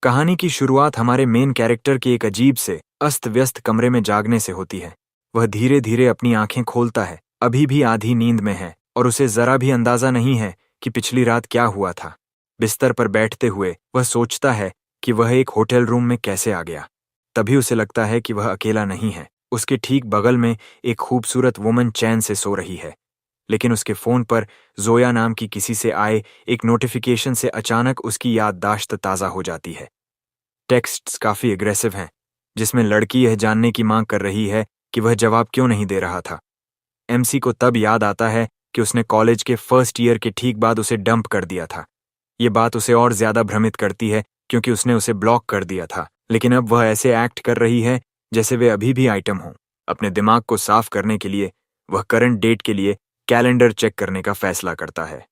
कहानी की शुरुआत हमारे मेन कैरेक्टर के एक अजीब से अस्त व्यस्त कमरे में जागने से होती है। वह धीरे धीरे अपनी आंखें खोलता है, अभी भी आधी नींद में है और उसे जरा भी अंदाजा नहीं है कि पिछली रात क्या हुआ था। बिस्तर पर बैठते हुए वह सोचता है कि वह एक होटल रूम में कैसे आ गया। तभी उसे लगता है कि वह अकेला नहीं है। उसके ठीक बगल में एक खूबसूरत वुमन चैन से सो रही है, लेकिन उसके फोन पर जोया नाम की किसी से आए एक नोटिफिकेशन से अचानक उसकी याददाश्त ताज़ा हो जाती है। टेक्स्ट्स काफी एग्रेसिव हैं, जिसमें लड़की यह जानने की मांग कर रही है कि वह जवाब क्यों नहीं दे रहा था। एमसी को तब याद आता है कि उसने कॉलेज के फर्स्ट ईयर के ठीक बाद उसे डंप कर दिया था। ये बात उसे और ज्यादा भ्रमित करती है क्योंकि उसने उसे ब्लॉक कर दिया था, लेकिन अब वह ऐसे एक्ट कर रही है जैसे वे अभी भी आइटम हों। अपने दिमाग को साफ करने के लिए वह करंट डेट के लिए कैलेंडर चेक करने का फैसला करता है।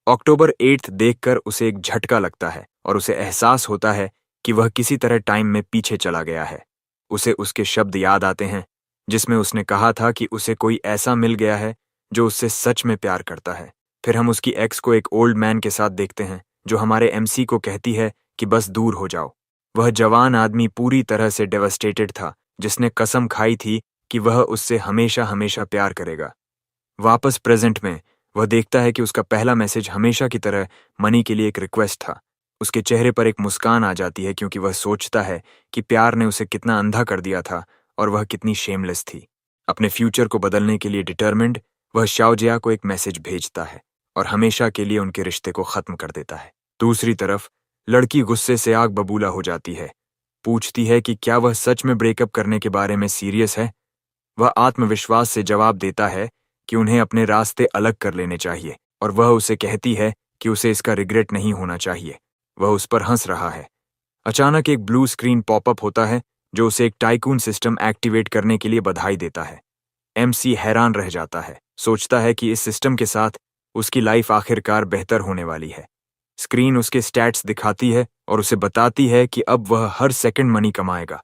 अक्टूबर 8 देखकर उसे एक झटका लगता है और उसे एहसास होता है कि वह किसी तरह टाइम में पीछे चला गया है। उसे उसके शब्द याद आते हैं जिसमें उसने कहा था कि उसे कोई ऐसा मिल गया है जो उससे सच में प्यार करता है। फिर हम उसकी एक्स को एक ओल्ड मैन के साथ देखते हैं जो हमारे एमसी को कहती है कि बस दूर हो जाओ। वह जवान आदमी पूरी तरह से डेवस्टेटेड था, जिसने कसम खाई थी कि वह उससे हमेशा हमेशा प्यार करेगा। वापस प्रेजेंट में वह देखता है कि उसका पहला मैसेज हमेशा की तरह मनी के लिए एक रिक्वेस्ट था। उसके चेहरे पर एक मुस्कान आ जाती है क्योंकि वह सोचता है कि प्यार ने उसे कितना अंधा कर दिया था और वह कितनी शेमलेस थी। अपने फ्यूचर को बदलने के लिए डिटर्मिन्ड, वह शाओजिया को एक मैसेज भेजता है और हमेशा के लिए उनके रिश्ते को खत्म कर देता है। दूसरी तरफ लड़की गुस्से से आग बबूला हो जाती है, पूछती है कि क्या वह सच में ब्रेकअप करने के बारे में सीरियस है। वह आत्मविश्वास से जवाब देता है कि उन्हें अपने रास्ते अलग कर लेने चाहिए और वह उसे कहती है कि उसे इसका रिग्रेट नहीं होना चाहिए। वह उस पर हंस रहा है। अचानक एक ब्लू स्क्रीन पॉपअप होता है जो उसे एक टाइकून सिस्टम एक्टिवेट करने के लिए बधाई देता है। एमसी हैरान रह जाता है, सोचता है कि इस सिस्टम के साथ उसकी लाइफ आखिरकार बेहतर होने वाली है। स्क्रीन उसके स्टैट्स दिखाती है और उसे बताती है कि अब वह हर सेकंड मनी कमाएगा,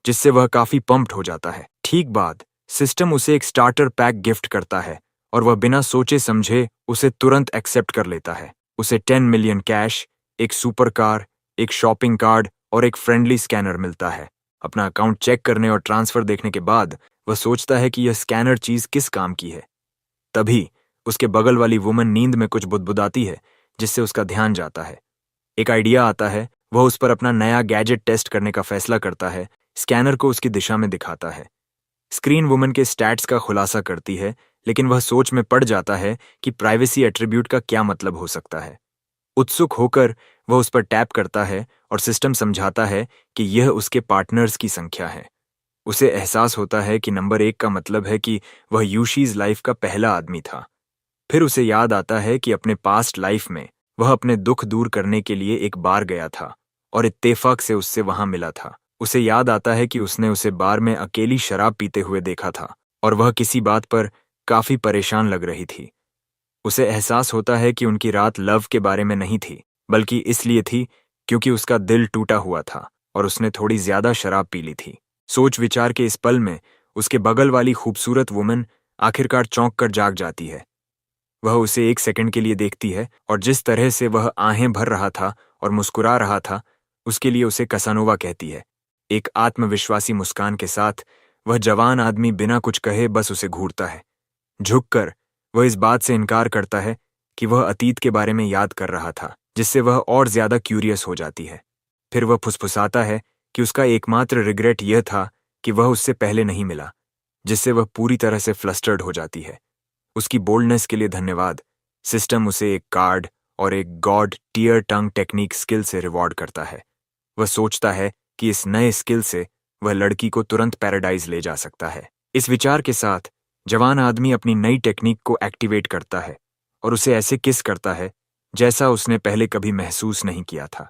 जिससे वह काफी पंप्ड हो जाता है। ठीक बाद सिस्टम उसे एक स्टार्टर पैक गिफ्ट करता है और वह बिना सोचे समझे उसे तुरंत एक्सेप्ट कर लेता है। उसे 10 मिलियन कैश, एक सुपर कार, एक शॉपिंग कार्ड और एक फ्रेंडली स्कैनर मिलता है। अपना अकाउंट चेक करने और ट्रांसफर देखने के बाद वह सोचता है कि यह स्कैनर चीज किस काम की है। तभी उसके बगल वाली वुमन नींद में कुछ बुदबुदाती है, जिससे उसका ध्यान जाता है। एक आइडिया आता है, वह उस पर अपना नया गैजेट टेस्ट करने का फैसला करता है। स्कैनर को उसकी दिशा में दिखाता है। स्क्रीन वुमन के स्टैट्स का खुलासा करती है, लेकिन वह सोच में पड़ जाता है कि प्राइवेसी एट्रीब्यूट का क्या मतलब हो सकता है। उत्सुक होकर वह उस पर टैप करता है और सिस्टम समझाता है कि यह उसके पार्टनर्स की संख्या है। उसे एहसास होता है कि नंबर 1 का मतलब है कि वह यूशीज लाइफ का पहला आदमी था। फिर उसे याद आता है कि अपने पास्ट लाइफ में वह अपने दुख दूर करने के लिए एक बार गया था और इत्तेफाक से उससे वहां मिला था। उसे याद आता है कि उसने उसे बार में अकेली शराब पीते हुए देखा था और वह किसी बात पर काफी परेशान लग रही थी। उसे एहसास होता है कि उनकी रात लव के बारे में नहीं थी, बल्कि इसलिए थी क्योंकि उसका दिल टूटा हुआ था और उसने थोड़ी ज्यादा शराब पी ली थी। सोच विचार के इस पल में उसके बगल वाली खूबसूरत वुमन आखिरकार चौंक कर जाग जाती है। वह उसे एक सेकंड के लिए देखती है और जिस तरह से वह आहें भर रहा था और मुस्कुरा रहा था, उसके लिए उसे कसानोवा कहती है। एक आत्मविश्वासी मुस्कान के साथ वह जवान आदमी बिना कुछ कहे बस उसे घूरता है। झुककर वह इस बात से इनकार करता है कि वह अतीत के बारे में याद कर रहा था, जिससे वह और ज्यादा क्यूरियस हो जाती है। फिर वह फुसफुसाता है कि उसका एकमात्र रिग्रेट यह था कि वह उससे पहले नहीं मिला, जिससे वह पूरी तरह से फ्लस्टर्ड हो जाती है। उसकी बोल्डनेस के लिए धन्यवाद। सिस्टम उसे एक कार्ड और एक गॉड टीयर टंग टेक्निक स्किल से रिवॉर्ड करता है। वह सोचता है कि इस नए स्किल से वह लड़की को तुरंत पैराडाइज ले जा सकता है। इस विचार के साथ जवान आदमी अपनी नई टेक्निक को एक्टिवेट करता है और उसे ऐसे किस करता है जैसा उसने पहले कभी महसूस नहीं किया था।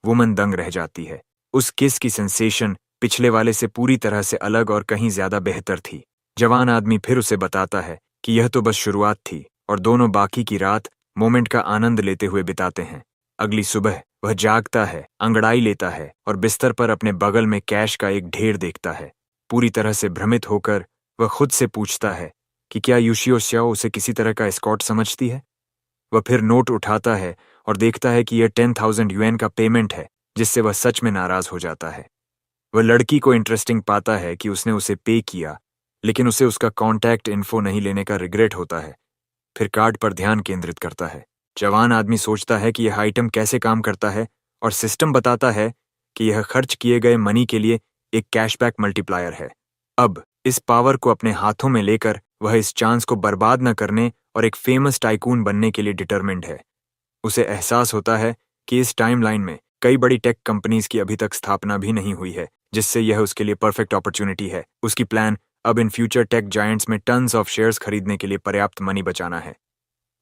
वुमन दंग रह जाती है। उस किस की सेंसेशन पिछले वाले से पूरी तरह से अलग और कहीं ज्यादा बेहतर थी। जवान आदमी फिर उसे बताता है कि यह तो बस शुरुआत थी और दोनों बाकी की रात मोमेंट का आनंद लेते हुए बिताते हैं। अगली सुबह वह जागता है, अंगड़ाई लेता है और बिस्तर पर अपने बगल में कैश का एक ढेर देखता है। पूरी तरह से भ्रमित होकर वह खुद से पूछता है कि क्या यूशियो श्याओ उसे किसी तरह का एस्कॉर्ट समझती है। वह फिर नोट उठाता है और देखता है कि यह 10,000 युएन का पेमेंट है जिससे वह सच में नाराज हो जाता है। वह लड़की को इंटरेस्टिंग पाता है कि उसने उसे पे किया, लेकिन उसे उसका कॉन्टैक्ट इन्फो नहीं लेने का रिग्रेट होता है। फिर कार्ड पर ध्यान केंद्रित करता है। जवान आदमी सोचता है कि यह आइटम कैसे काम करता है और सिस्टम बताता है कि यह खर्च किए गए मनी के लिए एक कैशबैक मल्टीप्लायर है। अब इस पावर को अपने हाथों में लेकर वह इस चांस को बर्बाद न करने और एक फेमस टाइकून बनने के लिए डिटरमिन्ड है। उसे एहसास होता है कि इस टाइमलाइन में कई बड़ी टेक कंपनीज की अभी तक स्थापना भी नहीं हुई है, जिससे यह उसके लिए परफेक्ट अपॉर्चुनिटी है। उसकी प्लान अब इन फ्यूचर टेक जायंट्स में टन्स ऑफ शेयर्स खरीदने के लिए पर्याप्त मनी बचाना है।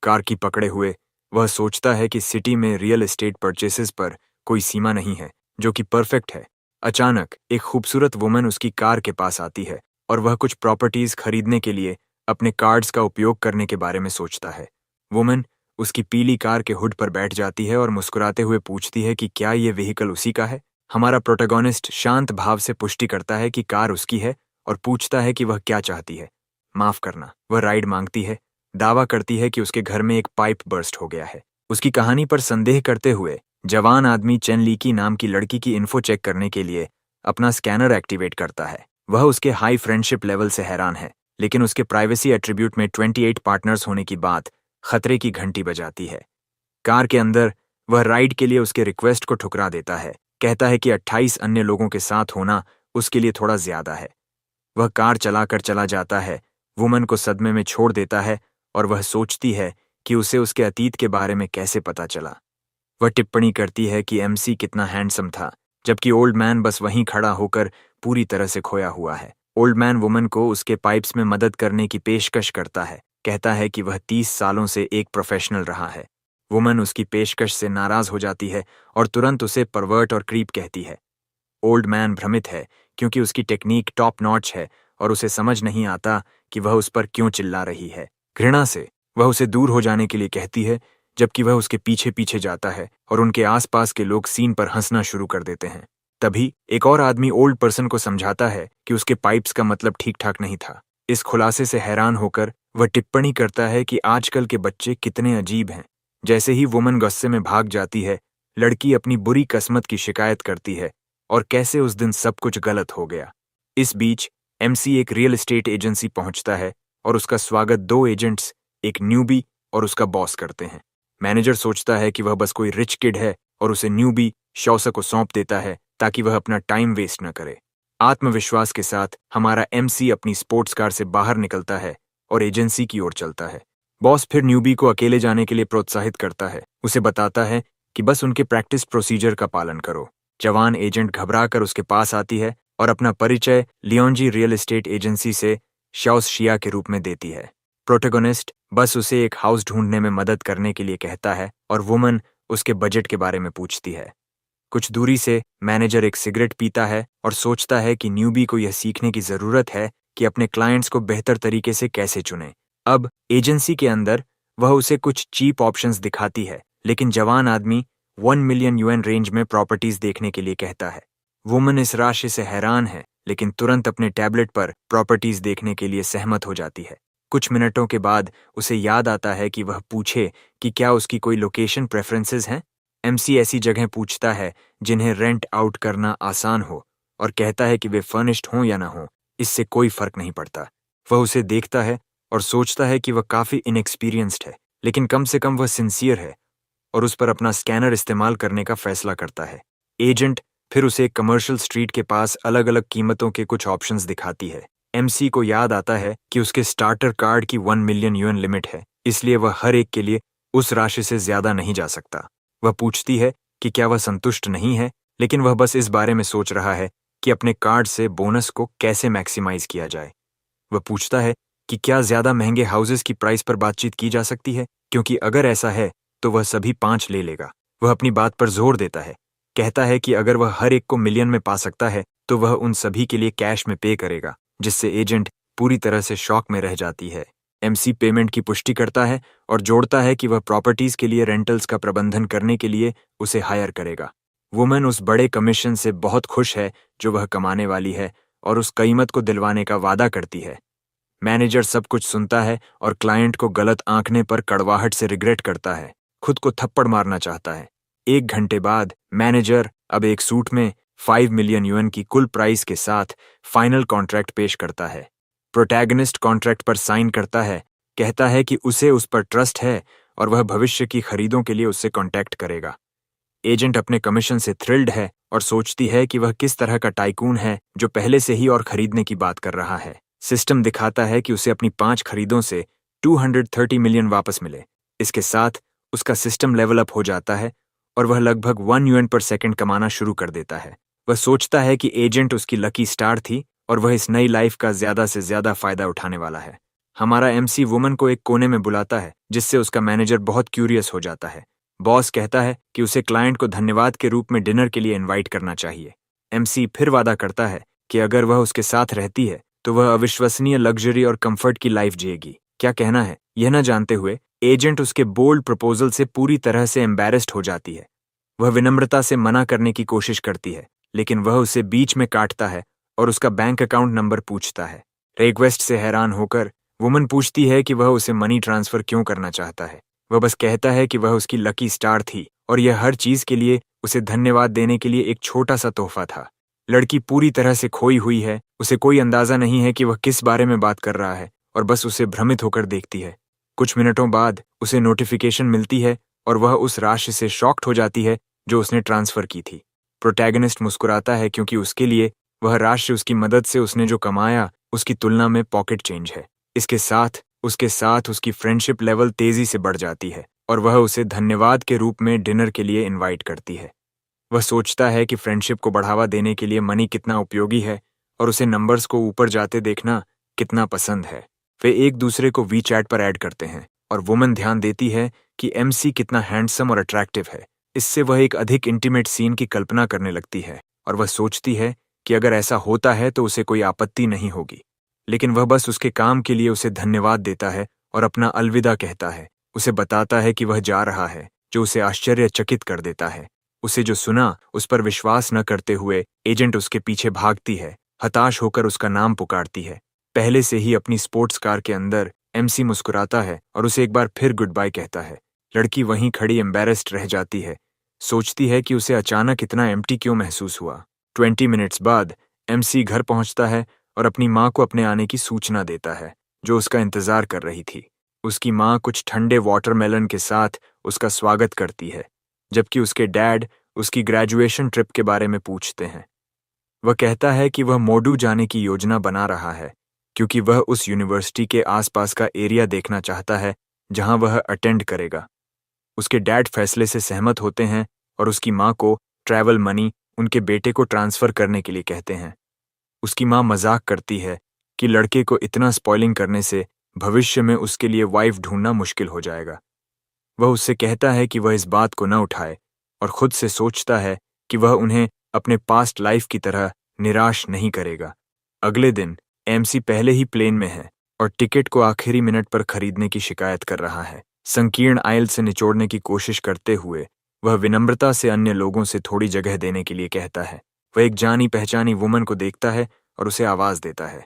कार की पकड़े हुए वह सोचता है कि सिटी में रियल एस्टेट परचेसेस पर कोई सीमा नहीं है, जो कि परफेक्ट है। अचानक एक खूबसूरत वुमन उसकी कार के पास आती है और वह कुछ प्रॉपर्टीज खरीदने के लिए अपने कार्ड्स का उपयोग करने के बारे में सोचता है। वुमन उसकी पीली कार के हुड पर बैठ जाती है और मुस्कुराते हुए पूछती है कि क्या ये व्हीकल उसी का है। हमारा प्रोटैगोनिस्ट शांत भाव से पुष्टि करता है कि कार उसकी है और पूछता है कि वह क्या चाहती है। माफ करना, वह राइड मांगती है। दावा करती है कि उसके घर में एक पाइप बर्स्ट हो गया है। उसकी कहानी पर संदेह करते हुए जवान आदमी चेन लीकी नाम की लड़की की इन्फो चेक करने के लिए अपना स्कैनर एक्टिवेट करता है। वह उसके हाई फ्रेंडशिप लेवल से हैरान है, लेकिन उसके प्राइवेसी एट्रीब्यूट में 28 पार्टनर्स होने की बात खतरे की घंटी बजाती है। कार के अंदर वह राइड के लिए उसके रिक्वेस्ट को ठुकरा देता है। कहता है कि 28 अन्य लोगों के साथ होना उसके लिए थोड़ा ज्यादा है। वह कार चलाकर चला जाता है, वुमन को सदमे में छोड़ देता है और वह सोचती है कि उसे उसके अतीत के बारे में कैसे पता चला। वह टिप्पणी करती है कि एमसी कितना हैंडसम था, जबकि ओल्ड मैन बस वहीं खड़ा होकर पूरी तरह से खोया हुआ है। ओल्ड मैन वुमन को उसके पाइप्स में मदद करने की पेशकश करता है। कहता है कि वह 30 सालों से एक प्रोफेशनल रहा है। वुमन उसकी पेशकश से नाराज हो जाती है और तुरंत उसे परवर्ट और क्रीप कहती है। ओल्ड मैन भ्रमित है क्योंकि उसकी टेक्निक टॉप नॉच है और उसे समझ नहीं आता कि वह उस पर क्यों चिल्ला रही है। घृणा से वह उसे दूर हो जाने के लिए कहती है, जबकि वह उसके पीछे पीछे जाता है और उनके आसपास के लोग सीन पर हंसना शुरू कर देते हैं। तभी एक और आदमी ओल्ड पर्सन को समझाता है कि उसके पाइप्स का मतलब ठीक ठाक नहीं था। इस खुलासे से हैरान होकर वह टिप्पणी करता है कि आजकल के बच्चे कितने अजीब हैं। जैसे ही वुमन गुस्से में भाग जाती है, लड़की अपनी बुरी किस्मत की शिकायत करती है और कैसे उस दिन सब कुछ गलत हो गया। इस बीच एमसी एक रियल एस्टेट एजेंसी पहुंचता है और उसका स्वागत 2 एजेंट्स, एक न्यूबी और उसका बॉस करते हैं। मैनेजर सोचता है कि वह बस कोई रिच किड है और उसे न्यूबी शौसा को सौंप देता है ताकि वह अपना टाइम वेस्ट न करे। आत्मविश्वास के साथ हमारा एमसी अपनी स्पोर्ट्स कार से बाहर निकलता है और एजेंसी की ओर चलता है। बॉस फिर न्यूबी को अकेले जाने के लिए प्रोत्साहित करता है। उसे बताता है कि बस उनके प्रैक्टिस प्रोसीजर का पालन करो। जवान एजेंट घबराकर उसके पास आती है और अपना परिचय लियोनजी रियल एस्टेट एजेंसी से शाउस शिया के रूप में देती है। प्रोटैगोनिस्ट बस उसे एक हाउस ढूंढने में मदद करने के लिए कहता है और वुमन उसके बजट के बारे में पूछती है। कुछ दूरी से मैनेजर एक सिगरेट पीता है और सोचता है कि न्यूबी को यह सीखने की जरूरत है कि अपने क्लाइंट्स को बेहतर तरीके से कैसे चुने। अब एजेंसी के अंदर वह उसे कुछ चीप ऑप्शंस दिखाती है, लेकिन जवान आदमी 1 मिलियन यूएन रेंज में प्रॉपर्टीज देखने के लिए कहता है। वुमन इस राशि से हैरान है, लेकिन तुरंत अपने टैबलेट पर प्रॉपर्टीज देखने के लिए सहमत हो जाती है। कुछ मिनटों के बाद उसे याद आता है कि वह पूछे कि क्या उसकी कोई लोकेशन प्रेफरेंसेस हैं। एमसी ऐसी जगह पूछता है जिन्हें रेंट आउट करना आसान हो और कहता है कि वे फर्निश्ड हों या ना हों, इससे कोई फर्क नहीं पड़ता। वह उसे देखता है और सोचता है कि वह काफी इनएक्सपीरियंस्ड है, लेकिन कम से कम वह सिंसियर है और उस पर अपना स्कैनर इस्तेमाल करने का फैसला करता है। एजेंट फिर उसे कमर्शियल स्ट्रीट के पास अलग अलग कीमतों के कुछ ऑप्शंस दिखाती है। एमसी को याद आता है कि उसके स्टार्टर कार्ड की 1 मिलियन यूएन लिमिट है, इसलिए वह हर एक के लिए उस राशि से ज्यादा नहीं जा सकता। वह पूछती है कि क्या वह संतुष्ट नहीं है, लेकिन वह बस इस बारे में सोच रहा है कि अपने कार्ड से बोनस को कैसे मैक्सिमाइज किया जाए। वह पूछता है कि क्या ज्यादा महंगे हाउसेस की प्राइस पर बातचीत की जा सकती है, क्योंकि अगर ऐसा है तो वह सभी 5 ले लेगा। वह अपनी बात पर जोर देता है, कहता है कि अगर वह हर एक को मिलियन में पा सकता है तो वह उन सभी के लिए कैश में पे करेगा, जिससे एजेंट पूरी तरह से शॉक में रह जाती है। एमसी पेमेंट की पुष्टि करता है और जोड़ता है कि वह प्रॉपर्टीज के लिए रेंटल्स का प्रबंधन करने के लिए उसे हायर करेगा। वुमन उस बड़े कमीशन से बहुत खुश है जो वह कमाने वाली है और उस कीमत को दिलवाने का वादा करती है। मैनेजर सब कुछ सुनता है और क्लाइंट को गलत आंकने पर कड़वाहट से रिग्रेट करता है। खुद को थप्पड़ मारना चाहता है। 1 घंटे बाद मैनेजर अब एक सूट में 5 मिलियन युएन की कुल प्राइस के साथ फाइनल कॉन्ट्रैक्ट पेश करता है। प्रोटैगनिस्ट कॉन्ट्रैक्ट पर साइन करता है, कहता है कि उसे उस पर ट्रस्ट है और वह भविष्य की खरीदों के लिए उससे कॉन्टैक्ट करेगा। एजेंट अपने कमीशन से थ्रिल्ड है और सोचती है कि वह किस तरह का टाइकून है जो पहले से ही और खरीदने की बात कर रहा है। सिस्टम दिखाता है कि उसे अपनी 5 खरीदों से 230 मिलियन वापस मिले। इसके साथ उसका सिस्टम लेवल अप हो जाता है और वह लगभग 1 यूएन पर सेकंड कमाना शुरू कर देता है। वह सोचता है कि एजेंट उसकी लकी स्टार थी और वह इस नई लाइफ का ज्यादा से ज्यादा फायदा उठाने वाला है। हमारा एमसी वुमन को एक कोने में बुलाता है, जिससे उसका मैनेजर बहुत क्यूरियस हो जाता है। बॉस कहता है कि उसे क्लाइंट को धन्यवाद के रूप में डिनर के लिए इनवाइट करना चाहिए। एमसी फिर वादा करता है कि अगर वह उसके साथ रहती है तो वह अविश्वसनीय लग्जरी और कंफर्ट की लाइफ जिएगी। क्या कहना है, यह न जानते हुए एजेंट उसके बोल्ड प्रपोजल से पूरी तरह से एम्बैरेस्ड हो जाती है। वह विनम्रता से मना करने की कोशिश करती है, लेकिन वह उसे बीच में काटता है और उसका बैंक अकाउंट नंबर पूछता है। रिक्वेस्ट से हैरान होकर वुमन पूछती है कि वह उसे मनी ट्रांसफर क्यों करना चाहता है। वह बस कहता है कि वह उसकी लकी स्टार थी और यह हर चीज के लिए उसे धन्यवाद देने के लिए एक छोटा सा तोहफा था। लड़की पूरी तरह से खोई हुई है, उसे कोई अंदाजा नहीं है कि वह किस बारे में बात कर रहा है और बस उसे भ्रमित होकर देखती है। कुछ मिनटों बाद उसे नोटिफिकेशन मिलती है और वह उस राशि से शॉक्ड हो जाती है जो उसने ट्रांसफर की थी। प्रोटैगनिस्ट मुस्कुराता है क्योंकि उसके लिए वह राशि उसकी मदद से उसने जो कमाया उसकी तुलना में पॉकेट चेंज है। इसके साथ उसकी फ्रेंडशिप लेवल तेजी से बढ़ जाती है और वह उसे धन्यवाद के रूप में डिनर के लिए इनवाइट करती है। वह सोचता है कि फ्रेंडशिप को बढ़ावा देने के लिए मनी कितना उपयोगी है और उसे नंबर्स को ऊपर जाते देखना कितना पसंद है। वे एक दूसरे को वी चैट पर ऐड करते हैं और वुमन ध्यान देती है कि एमसी कितना हैंडसम और अट्रैक्टिव है। इससे वह एक अधिक इंटीमेट सीन की कल्पना करने लगती है और वह सोचती है कि अगर ऐसा होता है तो उसे कोई आपत्ति नहीं होगी। लेकिन वह बस उसके काम के लिए उसे धन्यवाद देता है और अपना अलविदा कहता है। उसे बताता है कि वह जा रहा है, जो उसे आश्चर्यचकित कर देता है। उसे जो सुना उस पर विश्वास न करते हुए एजेंट उसके पीछे भागती है, हताश होकर उसका नाम पुकारती है। पहले से ही अपनी स्पोर्ट्स कार के अंदर एमसी मुस्कुराता है और उसे एक बार फिर गुड बाय कहता है। लड़की वहीं खड़ी एम्बैरेस्ड रह जाती है, सोचती है कि उसे अचानक इतना एम्प्टी क्यों महसूस हुआ। 20 मिनट्स बाद एमसी घर पहुंचता है और अपनी माँ को अपने आने की सूचना देता है, जो उसका इंतजार कर रही थी। उसकी माँ कुछ ठंडे वाटरमेलन के साथ उसका स्वागत करती है, जबकि उसके डैड उसकी ग्रेजुएशन ट्रिप के बारे में पूछते हैं। वह कहता है कि वह मोडू जाने की योजना बना रहा है क्योंकि वह उस यूनिवर्सिटी के आसपास का एरिया देखना चाहता है जहां वह अटेंड करेगा। उसके डैड फैसले से सहमत होते हैं और उसकी माँ को ट्रैवल मनी उनके बेटे को ट्रांसफर करने के लिए कहते हैं। उसकी माँ मजाक करती है कि लड़के को इतना स्पॉइलिंग करने से भविष्य में उसके लिए वाइफ ढूंढना मुश्किल हो जाएगा। वह उससे कहता है कि वह इस बात को न उठाए और खुद से सोचता है कि वह उन्हें अपने पास्ट लाइफ की तरह निराश नहीं करेगा। अगले दिन एमसी पहले ही प्लेन में है और टिकट को आखिरी मिनट पर खरीदने की शिकायत कर रहा है। संकीर्ण आयल से निचोड़ने की कोशिश करते हुए वह विनम्रता से अन्य लोगों से थोड़ी जगह देने के लिए कहता है। वह एक जानी पहचानी वुमन को देखता है और उसे आवाज देता है,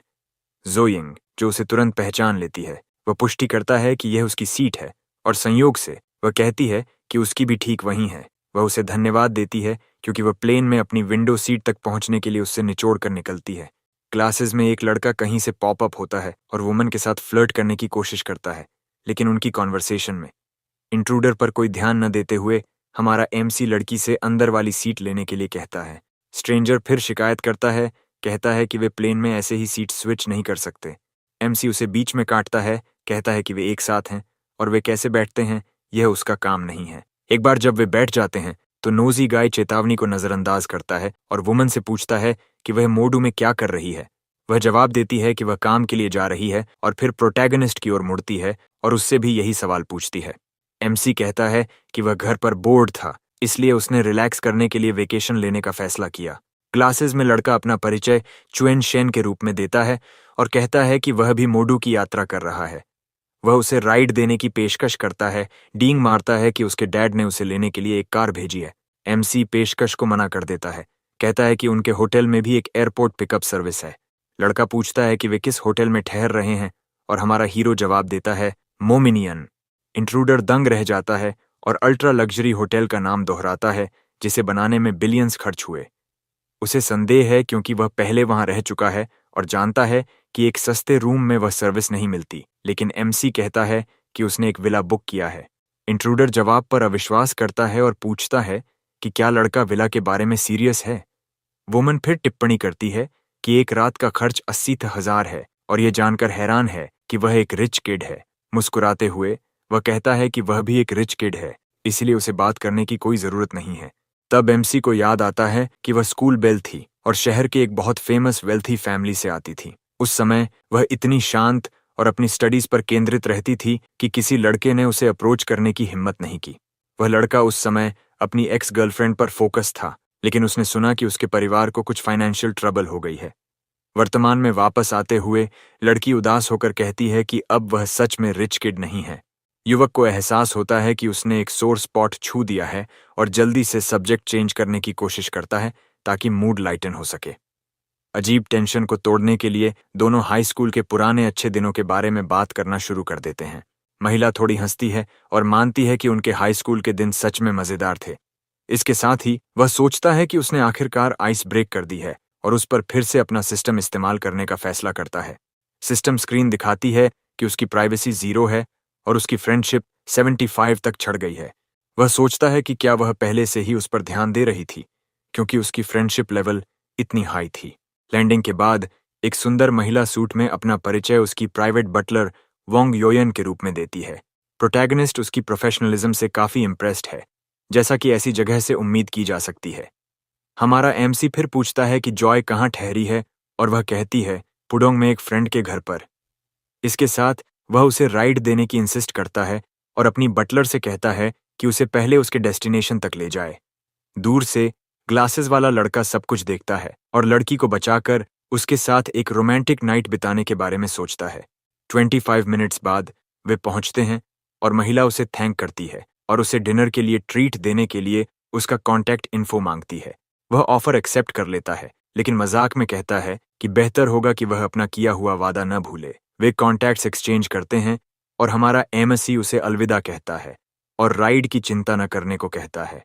जोयिंग, जो उसे तुरंत पहचान लेती है। वह पुष्टि करता है कि यह उसकी सीट है और संयोग से वह कहती है कि उसकी भी ठीक वहीं है। वह उसे धन्यवाद देती है क्योंकि वह प्लेन में अपनी विंडो सीट तक पहुंचने के लिए उससे निचोड़ कर निकलती है। क्लासेस में एक लड़का कहीं से पॉप अप होता है और वुमन के साथ फ्लर्ट करने की कोशिश करता है, लेकिन उनकी कॉन्वर्सेशन में इंट्रूडर पर कोई ध्यान न देते हुए हमारा एमसी लड़की से अंदर वाली सीट लेने के लिए कहता है। स्ट्रेंजर फिर शिकायत करता है, कहता है कि वे प्लेन में ऐसे ही सीट स्विच नहीं कर सकते। एमसी उसे बीच में काटता है, कहता है कि वे एक साथ हैं और वे कैसे बैठते हैं यह उसका काम नहीं है। एक बार जब वे बैठ जाते हैं तो नोजी गाय चेतावनी को नजरअंदाज करता है और वुमन से पूछता है कि वह मोडू में क्या कर रही है। वह जवाब देती है कि वह काम के लिए जा रही है और फिर प्रोटैगनिस्ट की ओर मुड़ती है और उससे भी यही सवाल पूछती है। एमसी कहता है कि वह घर पर बोर्ड था, इसलिए उसने रिलैक्स करने के लिए वेकेशन लेने का फैसला किया। क्लासेस में लड़का अपना परिचय चुएन शेन के रूप में देता है और कहता है कि वह भी मोडू की यात्रा कर रहा है। वह उसे राइड देने की पेशकश करता है, डींग मारता है कि उसके डैड ने उसे लेने के लिए एक कार भेजी है। एमसी पेशकश को मना कर देता है, कहता है कि उनके होटल में भी एक एयरपोर्ट पिकअप सर्विस है। लड़का पूछता है कि वे किस होटल में ठहर रहे हैं और हमारा हीरो जवाब देता है, मोमिनियन। इंट्रूडर दंग रह जाता है और अल्ट्रा लग्जरी होटल का नाम दोहराता है जिसे बनाने में बिलियंस खर्च हुए। उसे संदेह है क्योंकि वह पहले वहां रह चुका है और जानता है कि एक सस्ते रूम में वह सर्विस नहीं मिलती, लेकिन एमसी कहता है कि उसने एक विला बुक किया है। इंट्रूडर जवाब पर अविश्वास करता है और पूछता है कि क्या लड़का विला के बारे में सीरियस है। वुमन फिर टिप्पणी करती है कि एक रात का खर्च 80,000 है और यह जानकर हैरान है कि वह एक रिच किड है। मुस्कुराते हुए वह कहता है कि वह भी एक रिच किड है, इसलिए उसे बात करने की कोई जरूरत नहीं है। तब एमसी को याद आता है कि वह स्कूल बेल थी और शहर के एक बहुत फेमस वेल्थी फैमिली से आती थी। उस समय वह इतनी शांत और अपनी स्टडीज पर केंद्रित रहती थी कि किसी लड़के ने उसे अप्रोच करने की हिम्मत नहीं की। वह लड़का उस समय अपनी एक्स गर्लफ्रेंड पर फोकस था, लेकिन उसने सुना कि उसके परिवार को कुछ फाइनेंशियल ट्रबल हो गई है। वर्तमान में वापस आते हुए लड़की उदास होकर कहती है कि अब वह सच में रिच किड नहीं है। युवक को एहसास होता है कि उसने एक सोर स्पॉट छू दिया है और जल्दी से सब्जेक्ट चेंज करने की कोशिश करता है ताकि मूड लाइटन हो सके। अजीब टेंशन को तोड़ने के लिए दोनों हाई स्कूल के पुराने अच्छे दिनों के बारे में बात करना शुरू कर देते हैं। महिला थोड़ी हंसती है और मानती है कि उनके हाई स्कूल के दिन सच में मजेदार थे। इसके साथ ही वह सोचता है कि उसने आखिरकार आइस ब्रेक कर दी है और उस पर फिर से अपना सिस्टम इस्तेमाल करने का फैसला करता है। सिस्टम स्क्रीन दिखाती है कि उसकी प्राइवेसी 0 है और उसकी फ्रेंडशिप 75 तक चढ़ गई है। वह सोचता है कि क्या वह पहले से ही उस पर ध्यान दे रही थी, क्योंकि उसकी फ्रेंडशिप लेवल इतनी हाई थी। लैंडिंग के बाद एक सुंदर महिला सूट में अपना परिचय उसकी प्राइवेट बटलर वोंग योयन के रूप में देती है। प्रोटैगनिस्ट उसकी प्रोफेशनलिज्म से काफी इम्प्रेस्ड है, जैसा कि ऐसी जगह से उम्मीद की जा सकती है। हमारा एमसी फिर पूछता है कि जॉय कहाँ ठहरी है और वह कहती है पुडोंग में एक फ्रेंड के घर पर। इसके साथ वह उसे राइड देने की इंसिस्ट करता है और अपनी बटलर से कहता है कि उसे पहले उसके डेस्टिनेशन तक ले जाए। दूर से ग्लासेस वाला लड़का सब कुछ देखता है और लड़की को बचाकर उसके साथ एक रोमांटिक नाइट बिताने के बारे में सोचता है। 25 मिनट्स बाद वे पहुंचते हैं और महिला उसे थैंक करती है और उसे डिनर के लिए ट्रीट देने के लिए उसका कॉन्टैक्ट इन्फो मांगती है। वह ऑफर एक्सेप्ट कर लेता है, लेकिन मजाक में कहता है कि बेहतर होगा कि वह अपना किया हुआ वादा न भूले। वे कॉन्टैक्ट्स एक्सचेंज करते हैं और हमारा एमसी उसे अलविदा कहता है और राइड की चिंता न करने को कहता है।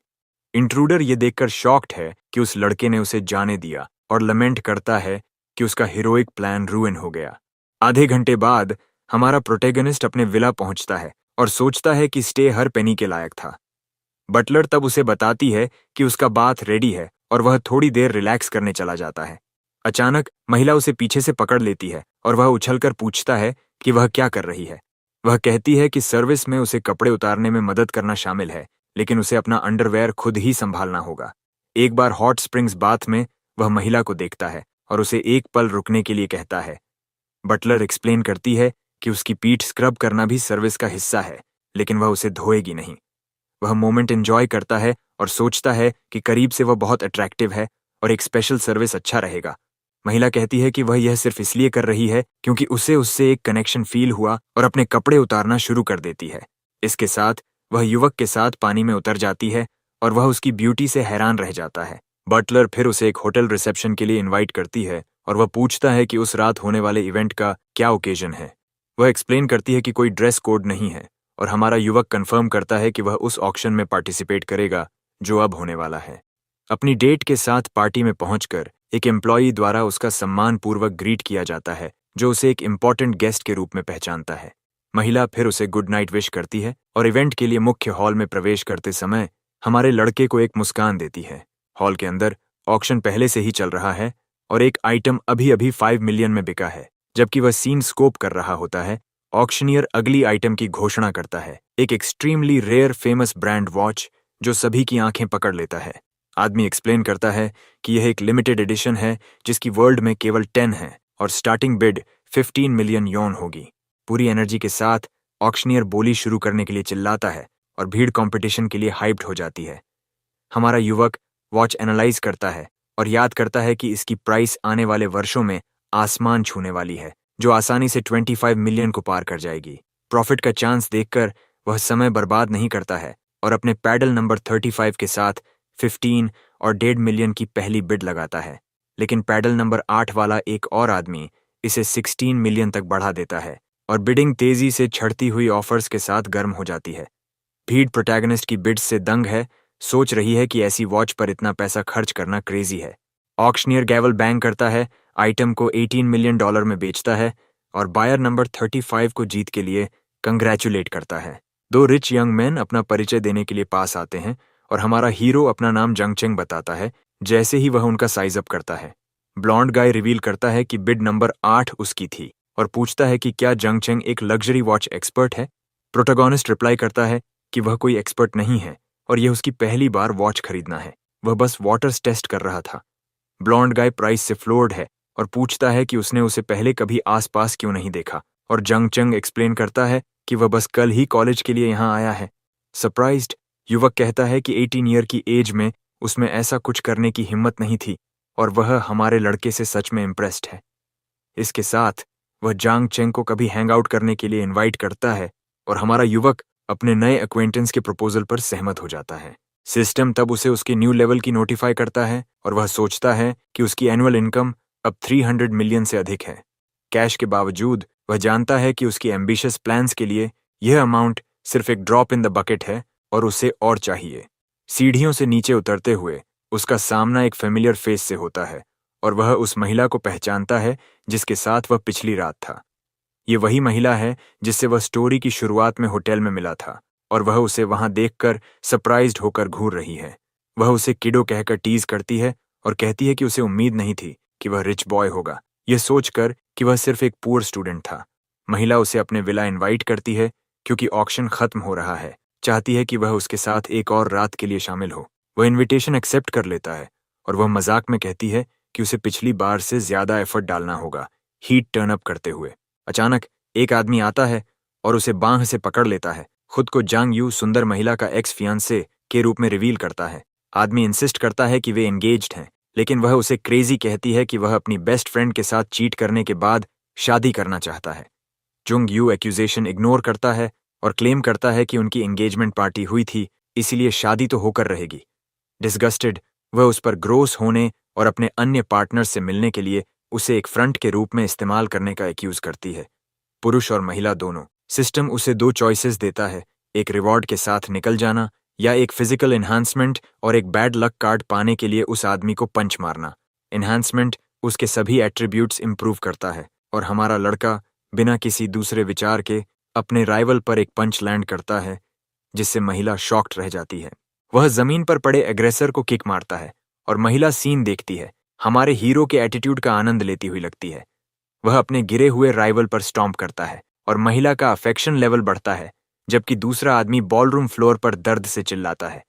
इंट्रूडर ये देखकर शॉक्ड है कि उस लड़के ने उसे जाने दिया और लमेंट करता है कि उसका हीरोइक प्लान रूइन हो गया। आधे घंटे बाद हमारा प्रोटैगनिस्ट अपने विला पहुंचता है और सोचता है कि स्टे हर पेनी के लायक था। बटलर तब उसे बताती है कि उसका बाथ रेडी है और वह थोड़ी देर रिलैक्स करने चला जाता है। अचानक महिला उसे पीछे से पकड़ लेती है और वह उछलकर पूछता है कि वह क्या कर रही है। वह कहती है कि सर्विस में उसे कपड़े उतारने में मदद करना शामिल है, लेकिन उसे अपना अंडरवेयर खुद ही संभालना होगा। एक बार हॉट स्प्रिंग्स बाथ में वह महिला को देखता है और उसे एक पल रुकने के लिए कहता है। बटलर एक्सप्लेन करती है कि उसकी पीठ स्क्रब करना भी सर्विस का हिस्सा है, लेकिन वह उसे धोएगी नहीं। वह मोमेंट एंजॉय करता है और सोचता है कि करीब से वह बहुत अट्रैक्टिव है और एक स्पेशल सर्विस अच्छा रहेगा। महिला कहती है कि वह यह सिर्फ इसलिए कर रही है क्योंकि उसे उससे एक कनेक्शन फील हुआ और अपने कपड़े उतारना शुरू कर देती है। इसके साथ वह युवक के साथ पानी में उतर जाती है और वह उसकी ब्यूटी से हैरान रह जाता है। बटलर फिर उसे एक होटल रिसेप्शन के लिए इनवाइट करती है और वह पूछता है कि उस रात होने वाले इवेंट का क्या ओकेजन है। वह एक्सप्लेन करती है कि कोई ड्रेस कोड नहीं है और हमारा युवक कंफर्म करता है कि वह उस ऑक्शन में पार्टिसिपेट करेगा जो अब होने वाला है। अपनी डेट के साथ पार्टी में पहुंचकर एक एम्प्लॉई द्वारा उसका सम्मानपूर्वक ग्रीट किया जाता है, जो उसे एक इम्पॉर्टेंट गेस्ट के रूप में पहचानता है। महिला फिर उसे गुड नाइट विश करती है और इवेंट के लिए मुख्य हॉल में प्रवेश करते समय हमारे लड़के को एक मुस्कान देती है। हॉल के अंदर ऑक्शन पहले से ही चल रहा है और एक आइटम अभी अभी 5 मिलियन में बिका है। जबकि वह सीन स्कोप कर रहा होता है, ऑक्शनियर अगली आइटम की घोषणा करता है, एक extremely rare famous brand watch जो सभी की आंखें पकड़ लेता है। आदमी एक्सप्लेन करता है कि यह एक लिमिटेड एडिशन है जिसकी वर्ल्ड में केवल 10 है और स्टार्टिंग बिड 15 मिलियन योन होगी। पूरी एनर्जी के साथ ऑक्शनियर बोली शुरू करने के लिए चिल्लाता है और भीड़ कंपटीशन के लिए हाइप्ड हो जाती है। हमारा युवक वॉच एनालाइज करता है और याद करता है कि इसकी प्राइस आने वाले वर्षों में आसमान छूने वाली है, जो आसानी से 25 मिलियन को पार कर जाएगी। प्रॉफिट का चांस देखकर वह समय बर्बाद नहीं करता है और अपने पैडल नंबर 35 के साथ 15 और 1.5 मिलियन की पहली बिड लगाता है, लेकिन पैडल नंबर 8 वाला एक और आदमी इसे 16 मिलियन तक बढ़ा देता है और बिडिंग तेजी से छड़ती हुई ऑफर्स के साथ गर्म हो जाती है। भीड़ प्रोटैगनिस्ट की बिड्स से दंग है, सोच रही है कि ऐसी वॉच पर इतना पैसा खर्च करना क्रेजी है। ऑक्शनियर गैवल बैंग करता है, आइटम को $18 मिलियन में बेचता है और बायर नंबर 35 को जीत के लिए कंग्रेचुलेट करता है। दो रिच यंग मैन अपना परिचय देने के लिए पास आते हैं और हमारा हीरो अपना नाम जंगचेंग बताता है जैसे ही वह उनका साइज अप करता है। ब्लॉन्ड गाय रिवील करता है कि बिड नंबर 8 उसकी थी और पूछता है कि क्या जंगचेंग एक लग्जरी वॉच एक्सपर्ट है। प्रोटोगोनिस्ट रिप्लाई करता है कि वह कोई एक्सपर्ट नहीं है और यह उसकी पहली बार वॉच खरीदना है, वह बस वाटर्स टेस्ट कर रहा था। ब्लॉन्ड गाय प्राइस से फ्लोर्ड है और पूछता है कि उसने उसे पहले कभी आसपास क्यों नहीं देखा, और जंगचेंग एक्सप्लेन करता है कि वह बस कल ही कॉलेज के लिए यहाँ आया है। सरप्राइज्ड युवक कहता है कि 18 ईयर की एज में उसमें ऐसा कुछ करने की हिम्मत नहीं थी और वह हमारे लड़के से सच में इम्प्रेस्ड है। इसके साथ वह जंगचेंग को कभी हैंग आउट करने के लिए इनवाइट करता है और हमारा युवक अपने नए एक्वेंटेंस के प्रपोजल पर सहमत हो जाता है। सिस्टम तब उसे उसके न्यू लेवल की नोटिफाई करता है और वह सोचता है कि उसकी एनुअल इनकम अब 300 मिलियन से अधिक है। कैश के बावजूद वह जानता है कि उसकी एम्बिशियस प्लान्स के लिए यह अमाउंट सिर्फ एक ड्रॉप इन द बकेट है और उसे और चाहिए। सीढ़ियों से नीचे उतरते हुए उसका सामना एक फेमिलियर फेस से होता है और वह उस महिला को पहचानता है जिसके साथ वह पिछली रात था। ये वही महिला है जिससे वह स्टोरी की शुरुआत में होटल में मिला था और वह उसे वहां देखकर सरप्राइज्ड होकर घूर रही है। वह उसे किडो कहकर टीज करती है और कहती है कि उसे उम्मीद नहीं थी कि वह रिच बॉय होगा, यह सोचकर कि वह सिर्फ एक पुअर स्टूडेंट था। महिला उसे अपने विला इनवाइट करती है क्योंकि ऑक्शन खत्म हो रहा है, चाहती है कि वह उसके साथ एक और रात के लिए शामिल हो। वह इन्विटेशन एक्सेप्ट कर लेता है और वह मजाक में कहती है कि उसे पिछली बार से ज्यादा एफर्ट डालना होगा हीट टर्न अप करते हुए। अचानक एक आदमी आता है और उसे बांह से पकड़ लेता है। खुद को जांग यू सुंदर महिला का एक्स फियांसे के रूप में रिवील करता है। आदमी इंसिस्ट करता है कि वे एंगेज्ड हैं, लेकिन वह उसे क्रेजी कहती है कि वह अपनी बेस्ट फ्रेंड के साथ चीट करने के बाद शादी करना चाहता है। जुंग यू एक्यूजेशन इग्नोर करता है और क्लेम करता है कि उनकी एंगेजमेंट पार्टी हुई थी, इसीलिए शादी तो होकर रहेगी। डिस्गस्टेड वह उस पर ग्रोस होने और अपने अन्य पार्टनर्स से मिलने के लिए उसे एक फ्रंट के रूप में इस्तेमाल करने का एक्यूज करती है। पुरुष और महिला दोनों। सिस्टम उसे दो चॉइसेस देता है, एक रिवॉर्ड के साथ निकल जाना या एक फिजिकल एनहांसमेंट और एक बैड लक कार्ड पाने के लिए उस आदमी को पंच मारना। एनहांसमेंट उसके सभी एट्रीब्यूट्स इंप्रूव करता है और हमारा लड़का बिना किसी दूसरे विचार के अपने राइवल पर एक पंच लैंड करता है जिससे महिला शॉक्ड रह जाती है। वह जमीन पर पड़े एग्रेसर को किक मारता है और महिला सीन देखती है, हमारे हीरो के एटीट्यूड का आनंद लेती हुई लगती है। वह अपने गिरे हुए राइवल पर स्टॉम्प करता है और महिला का अफेक्शन लेवल बढ़ता है, जबकि दूसरा आदमी बॉलरूम फ्लोर पर दर्द से चिल्लाता है।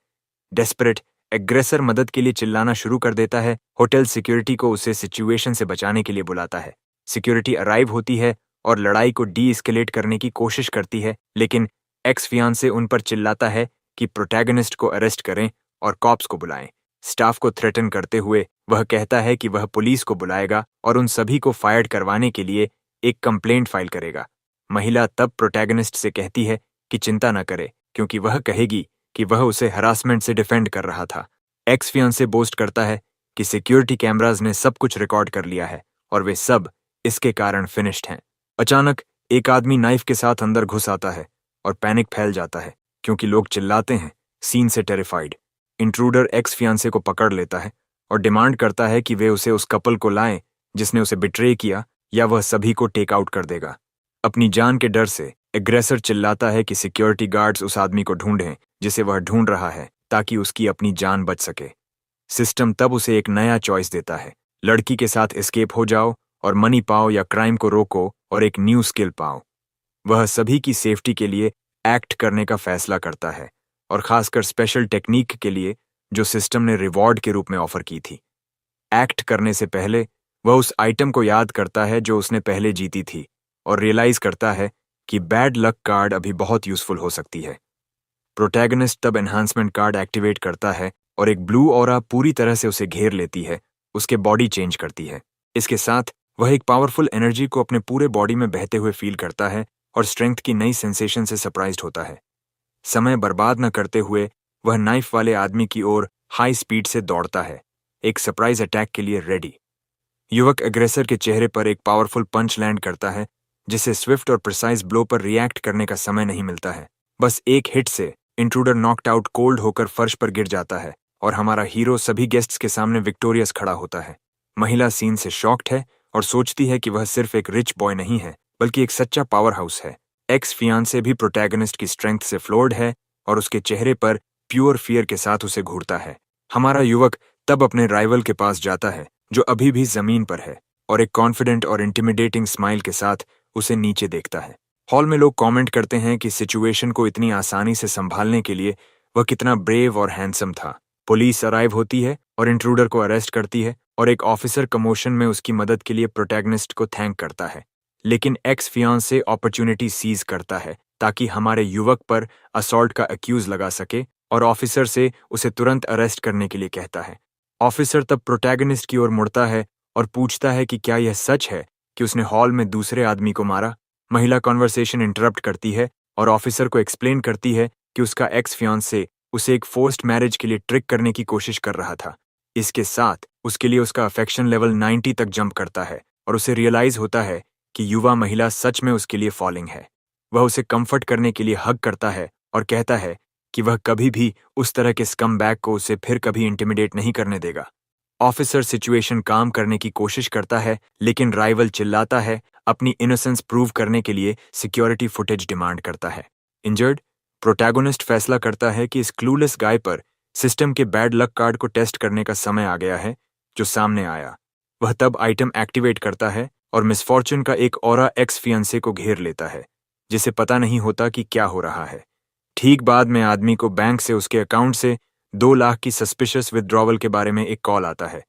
डेस्परेट एग्रेसर मदद के लिए चिल्लाना शुरू कर देता है। होटल सिक्योरिटी को उसे सिचुएशन से बचाने के लिए बुलाता है। सिक्योरिटी अराइव होती है और लड़ाई को डी एस्केलेट करने की कोशिश करती है, लेकिन एक्स फियांसे उन पर चिल्लाता है कि प्रोटैगनिस्ट को अरेस्ट करें और कॉप्स को बुलाएं। स्टाफ को थ्रेटन करते हुए वह कहता है कि वह पुलिस को बुलाएगा और उन सभी को फायर्ड करवाने के लिए एक कंप्लेंट फाइल करेगा। महिला तब प्रोटैगनिस्ट से कहती है कि चिंता न करे क्योंकि वह कहेगी कि वह उसे हरासमेंट से डिफेंड कर रहा था। एक्स फियांसे बोस्ट करता है कि सिक्योरिटी कैमराज ने सब कुछ रिकॉर्ड कर लिया है और वे सब इसके कारण फिनिश्ड हैं। अचानक एक आदमी नाइफ के साथ अंदर घुस आता है और पैनिक फैल जाता है क्योंकि लोग चिल्लाते हैं, सीन से टेरिफाइड। इंट्रूडर एक्स फियांसे को पकड़ लेता है और डिमांड करता है कि वे उसे उस कपल को लाएं जिसने उसे बिट्रे किया या वह सभी को टेक आउट कर देगा। अपनी जान के डर से एग्रेसर चिल्लाता है कि सिक्योरिटी गार्ड्स उस आदमी को ढूंढें जिसे वह ढूंढ रहा है ताकि उसकी अपनी जान बच सके। सिस्टम तब उसे एक नया चॉइस देता है, लड़की के साथ एस्केप हो जाओ और मनी पाओ या क्राइम को रोको और एक न्यू स्किल पाओ। वह सभी की सेफ्टी के लिए एक्ट करने का फैसला करता है और खासकर स्पेशल टेक्निक के लिए जो सिस्टम ने रिवॉर्ड के रूप में ऑफर की थी। एक्ट करने से पहले वह उस आइटम को याद करता है जो उसने पहले जीती थी और रियलाइज करता है कि बैड लक कार्ड अभी बहुत यूजफुल हो सकती है। प्रोटैगनिस्ट तब एनहांसमेंट कार्ड एक्टिवेट करता है और एक ब्लू ऑरा पूरी तरह से उसे घेर लेती है, उसके बॉडी चेंज करती है। इसके साथ वह एक पावरफुल एनर्जी को अपने पूरे बॉडी में बहते हुए फील करता है और स्ट्रेंथ की नई सेंसेशन से सरप्राइज्ड होता है। समय बर्बाद न करते हुए वह नाइफ वाले आदमी की ओर हाई स्पीड से दौड़ता है, एक सरप्राइज अटैक के लिए रेडी। युवक एग्रेसर के चेहरे पर एक पावरफुल पंच लैंड करता है जिसे स्विफ्ट और प्रिसाइज ब्लो पर रिएक्ट करने का समय नहीं मिलता है। बस एक हिट से इंट्रूडर नॉकड आउट कोल्ड होकर फर्श पर गिर जाता है और हमारा हीरो सभी गेस्ट्स के सामने विक्टोरियस खड़ा होता है। महिला सीन से शॉक्ड है और सोचती है कि वह सिर्फ एक रिच बॉय नहीं है बल्कि एक सच्चा पावर हाउस है। एक्स फियांसे भी प्रोटैगनिस्ट की स्ट्रेंथ से फ्लोर्ड है और उसके चेहरे पर प्योर फियर के साथ उसे घूरता है। हमारा युवक तब अपने राइवल के पास जाता है जो अभी भी जमीन पर है और एक कॉन्फिडेंट और इंटिमिडेटिंग स्माइल के साथ उसे नीचे देखता है। हॉल में लोग कमेंट करते हैं कि सिचुएशन को इतनी आसानी से संभालने के लिए वह कितना ब्रेव और हैंडसम था। पुलिस अराइव होती है और इंट्रूडर को अरेस्ट करती है और एक ऑफिसर कमोशन में उसकी मदद के लिए प्रोटैगनिस्ट को थैंक करता है। लेकिन एक्स फियांसे अपॉर्चुनिटी सीज करता है ताकि हमारे युवक पर असॉल्ट का अक्यूज लगा सके और ऑफिसर से उसे तुरंत अरेस्ट करने के लिए कहता है। ऑफिसर तब प्रोटैगनिस्ट की ओर मुड़ता है और पूछता है कि क्या यह सच है कि उसने हॉल में दूसरे आदमी को मारा। महिला कॉन्वर्सेशन इंटरप्ट करती है और ऑफिसर को एक्सप्लेन करती है कि उसका एक्स फियांसे उसे एक फोर्स्ड मैरिज के लिए ट्रिक करने की कोशिश कर रहा था। इसके साथ उसके लिए उसका अफेक्शन लेवल 90 तक जंप करता है और उसे रियलाइज होता है कि युवा महिला सच में उसके लिए फॉलिंग है। वह उसे कंफर्ट करने के लिए हग करता है और कहता है कि वह कभी भी उस तरह के स्कमबैग को उसे फिर कभी इंटिमिडेट नहीं करने देगा। ऑफिसर सिचुएशन काम करने की कोशिश करता है लेकिन राइवल चिल्लाता है, अपनी इनोसेंस प्रूव करने के लिए सिक्योरिटी फुटेज डिमांड करता है। इंजर्ड प्रोटैगोनिस्ट फैसला करता है कि इस क्लूलेस गाय पर सिस्टम के बैड लक कार्ड को टेस्ट करने का समय आ गया है जो सामने आया। वह तब आइटम एक्टिवेट करता है और मिसफॉर्चून का एक ऑरा एक्स फियांसे को घेर लेता है जिसे पता नहीं होता कि क्या हो रहा है। ठीक बाद में आदमी को बैंक से उसके अकाउंट से 2 लाख की सस्पिशियस विथड्रॉवल के बारे में एक कॉल आता है।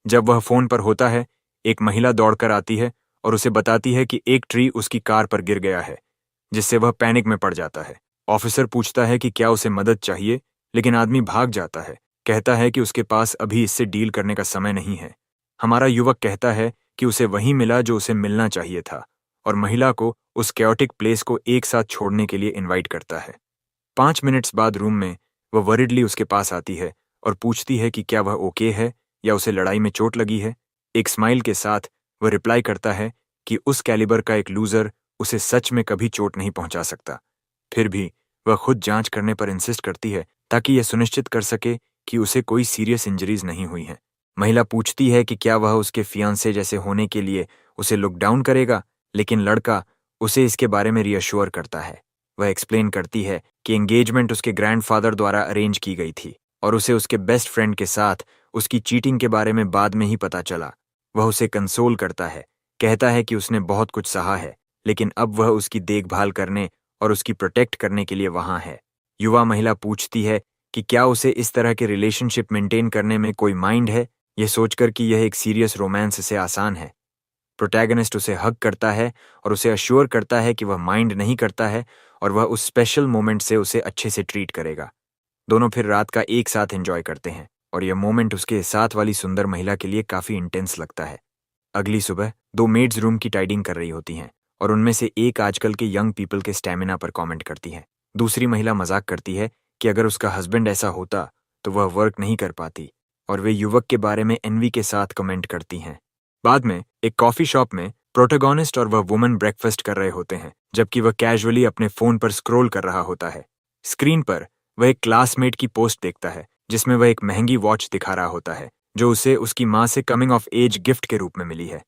जब वह फोन पर होता है, एक महिला दौड़कर आती है और उसे बताती है कि एक ट्री उसकी कार पर गिर गया है, जिससे वह पैनिक में पड़ जाता है। ऑफिसर पूछता है कि क्या उसे मदद चाहिए, लेकिन आदमी भाग जाता है, कहता है कि उसके पास अभी इससे डील करने का समय नहीं है। हमारा युवक कहता है कि उसे वही मिला जो उसे मिलना चाहिए था और महिला को उस कैओटिक प्लेस को एक साथ छोड़ने के लिए इनवाइट करता है। 5 मिनट्स बाद रूम में वह वरिडली उसके पास आती है और पूछती है कि क्या वह ओके है या उसे लड़ाई में चोट लगी है। एक स्माइल के साथ वह रिप्लाई करता है कि उस कैलिबर का एक लूजर उसे सच में कभी चोट नहीं पहुंचा सकता। फिर भी वह खुद जांच करने पर इंसिस्ट करती है ताकि यह सुनिश्चित कर सके कि उसे कोई सीरियस इंजरीज नहीं हुई हैं। महिला पूछती है कि क्या वह उसके फियांसे जैसे होने के लिए उसे लुक डाउन करेगा, लेकिन लड़का उसे इसके बारे में रिअश्योर करता है। वह एक्सप्लेन करती है कि एंगेजमेंट उसके ग्रैंडफादर द्वारा अरेंज की गई थी और उसे उसके बेस्ट फ्रेंड के साथ उसकी चीटिंग के बारे में बाद में ही पता चला। वह उसे कंसोल करता है, कहता है कि उसने बहुत कुछ सहा है, लेकिन अब वह उसकी देखभाल करने और उसकी प्रोटेक्ट करने के लिए वहां है। युवा महिला पूछती है कि क्या उसे इस तरह के रिलेशनशिप मेंटेन करने में कोई माइंड है, यह सोचकर कि यह एक सीरियस रोमांस से आसान है। प्रोटैगनिस्ट उसे हग करता है और उसे अश्योर करता है कि वह माइंड नहीं करता है और वह उस स्पेशल मोमेंट से उसे अच्छे से ट्रीट करेगा। दोनों फिर रात का एक साथ एंजॉय करते हैं और यह मोमेंट उसके साथ वाली सुंदर महिला के लिए काफी इंटेंस लगता है। अगली सुबह 2 मेड्स रूम की टाइडिंग कर रही होती हैं और उनमें से एक आजकल के यंग पीपल के स्टैमिना पर कमेंट करती है। दूसरी महिला मजाक करती है कि अगर उसका हस्बैंड ऐसा होता तो वह वर्क नहीं कर पाती और वे युवक के बारे में एनवी के साथ कमेंट करती हैं। बाद में एक कॉफी शॉप में प्रोटैगनिस्ट और वह वुमन ब्रेकफास्ट कर रहे होते हैं जबकि वह कैजुअली अपने फोन पर स्क्रॉल कर रहा होता है। स्क्रीन पर वह एक क्लासमेट की पोस्ट देखता है जिसमें वह एक महंगी वॉच दिखा रहा होता है जो उसे उसकी माँ से कमिंग ऑफ एज गिफ्ट के रूप में मिली है।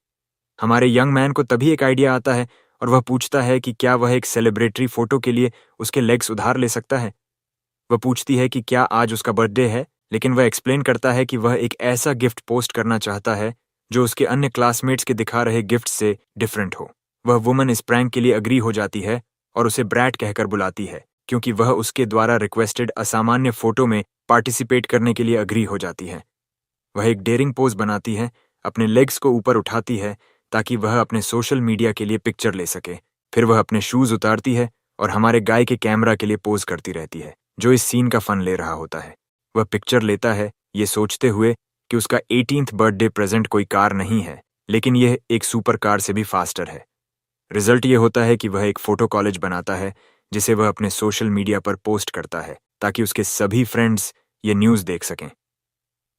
हमारे यंग मैन को तभी एक आइडिया आता है और वह पूछता है कि क्या वह एक सेलिब्रेटरी फोटो के लिए उसके लेग्स उधार ले सकता है। वह पूछती है कि क्या आज उसका बर्थडे है, लेकिन वह एक्सप्लेन करता है कि वह एक ऐसा गिफ्ट पोस्ट करना चाहता है जो उसके अन्य क्लासमेट्स के दिखा रहे गिफ्ट से डिफरेंट हो। वह वुमन इस प्रैंक के लिए अग्री हो जाती है और उसे ब्रैट कहकर बुलाती है क्योंकि वह उसके द्वारा रिक्वेस्टेड असामान्य फोटो में पार्टिसिपेट करने के लिए अग्री हो जाती है। वह एक डेयरिंग पोज बनाती है, अपने लेग्स को ऊपर उठाती है ताकि वह अपने सोशल मीडिया के लिए पिक्चर ले सके। फिर वह अपने शूज उतारती है और हमारे गाय के कैमरा के लिए पोज करती रहती है जो इस सीन का फन ले रहा होता है। वह पिक्चर लेता है ये सोचते हुए कि उसका 18th बर्थडे प्रेजेंट कोई कार नहीं है, लेकिन यह एक सुपर कार से भी फास्टर है। रिजल्ट ये होता है कि वह एक फोटो कॉलेज बनाता है जिसे वह अपने सोशल मीडिया पर पोस्ट करता है ताकि उसके सभी फ्रेंड्स ये न्यूज़ देख सकें।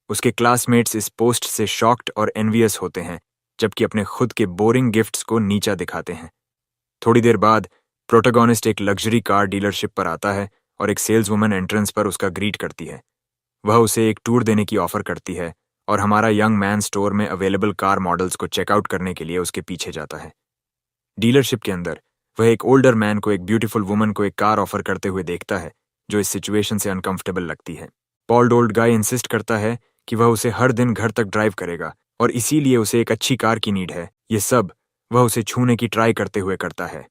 उसके क्लासमेट्स इस पोस्ट से शॉक्ड और एनवियस होते हैं जबकि अपने खुद के बोरिंग गिफ्ट्स को नीचा दिखाते हैं। थोड़ी देर बाद प्रोटैगनिस्ट एक लग्जरी कार डीलरशिप पर आता है और एक सेल्स वुमन एंट्रेंस पर उसका ग्रीट करती है। वह उसे एक टूर देने की ऑफर करती है और हमारा यंग मैन स्टोर में अवेलेबल कार मॉडल्स को चेकआउट करने के लिए उसके पीछे जाता है। डीलरशिप के अंदर वह एक ओल्डर मैन को एक ब्यूटीफुल वुमन को एक कार ऑफर करते हुए देखता है जो इस सिचुएशन से अनकंफर्टेबल लगती है। बॉल्ड ओल्ड गाय इंसिस्ट करता है कि वह उसे हर दिन घर तक ड्राइव करेगा और इसीलिए उसे एक अच्छी कार की नीड है। ये सब वह उसे छूने की ट्राई करते हुए करता है।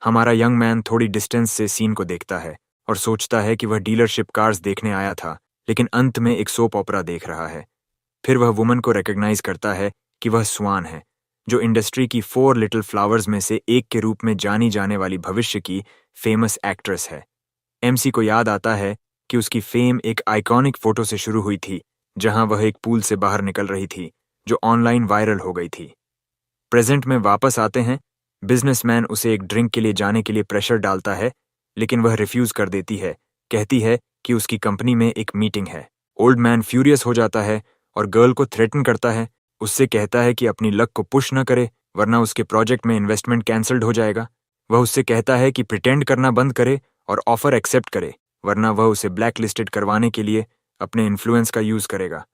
हमारा यंग मैन थोड़ी डिस्टेंस से सीन को देखता है और सोचता है कि वह डीलरशिप कार्स देखने आया था, लेकिन अंत में एक सोप ओपरा देख रहा है। फिर वह वुमन को रिकॉग्नाइज करता है कि वह स्वान है, जो इंडस्ट्री की 4 लिटिल फ्लावर्स में से एक के रूप में जानी जाने वाली भविष्य की फेमस एक्ट्रेस है। एमसी को याद आता है कि उसकी फेम एक आइकॉनिक फोटो से शुरू हुई थी, जहां वह एक पूल से बाहर निकल रही थी, जो ऑनलाइन वायरल हो गई थी। प्रेजेंट में वापस आते हैं। बिजनेसमैन उसे एक ड्रिंक के लिए जाने के लिए प्रेशर डालता है, लेकिन वह रिफ्यूज कर देती है, कहती है कि उसकी कंपनी में एक मीटिंग है। ओल्ड मैन फ्यूरियस हो जाता है और गर्ल को थ्रेटन करता है। उससे कहता है कि अपनी लक को पुश न करे, वरना उसके प्रोजेक्ट में इन्वेस्टमेंट कैंसल्ड हो जाएगा। वह उससे कहता है कि प्रिटेंड करना बंद करे और ऑफर एक्सेप्ट करे, वरना वह उसे ब्लैक लिस्टेड करवाने के लिए अपने इन्फ्लुएंस का यूज करेगा।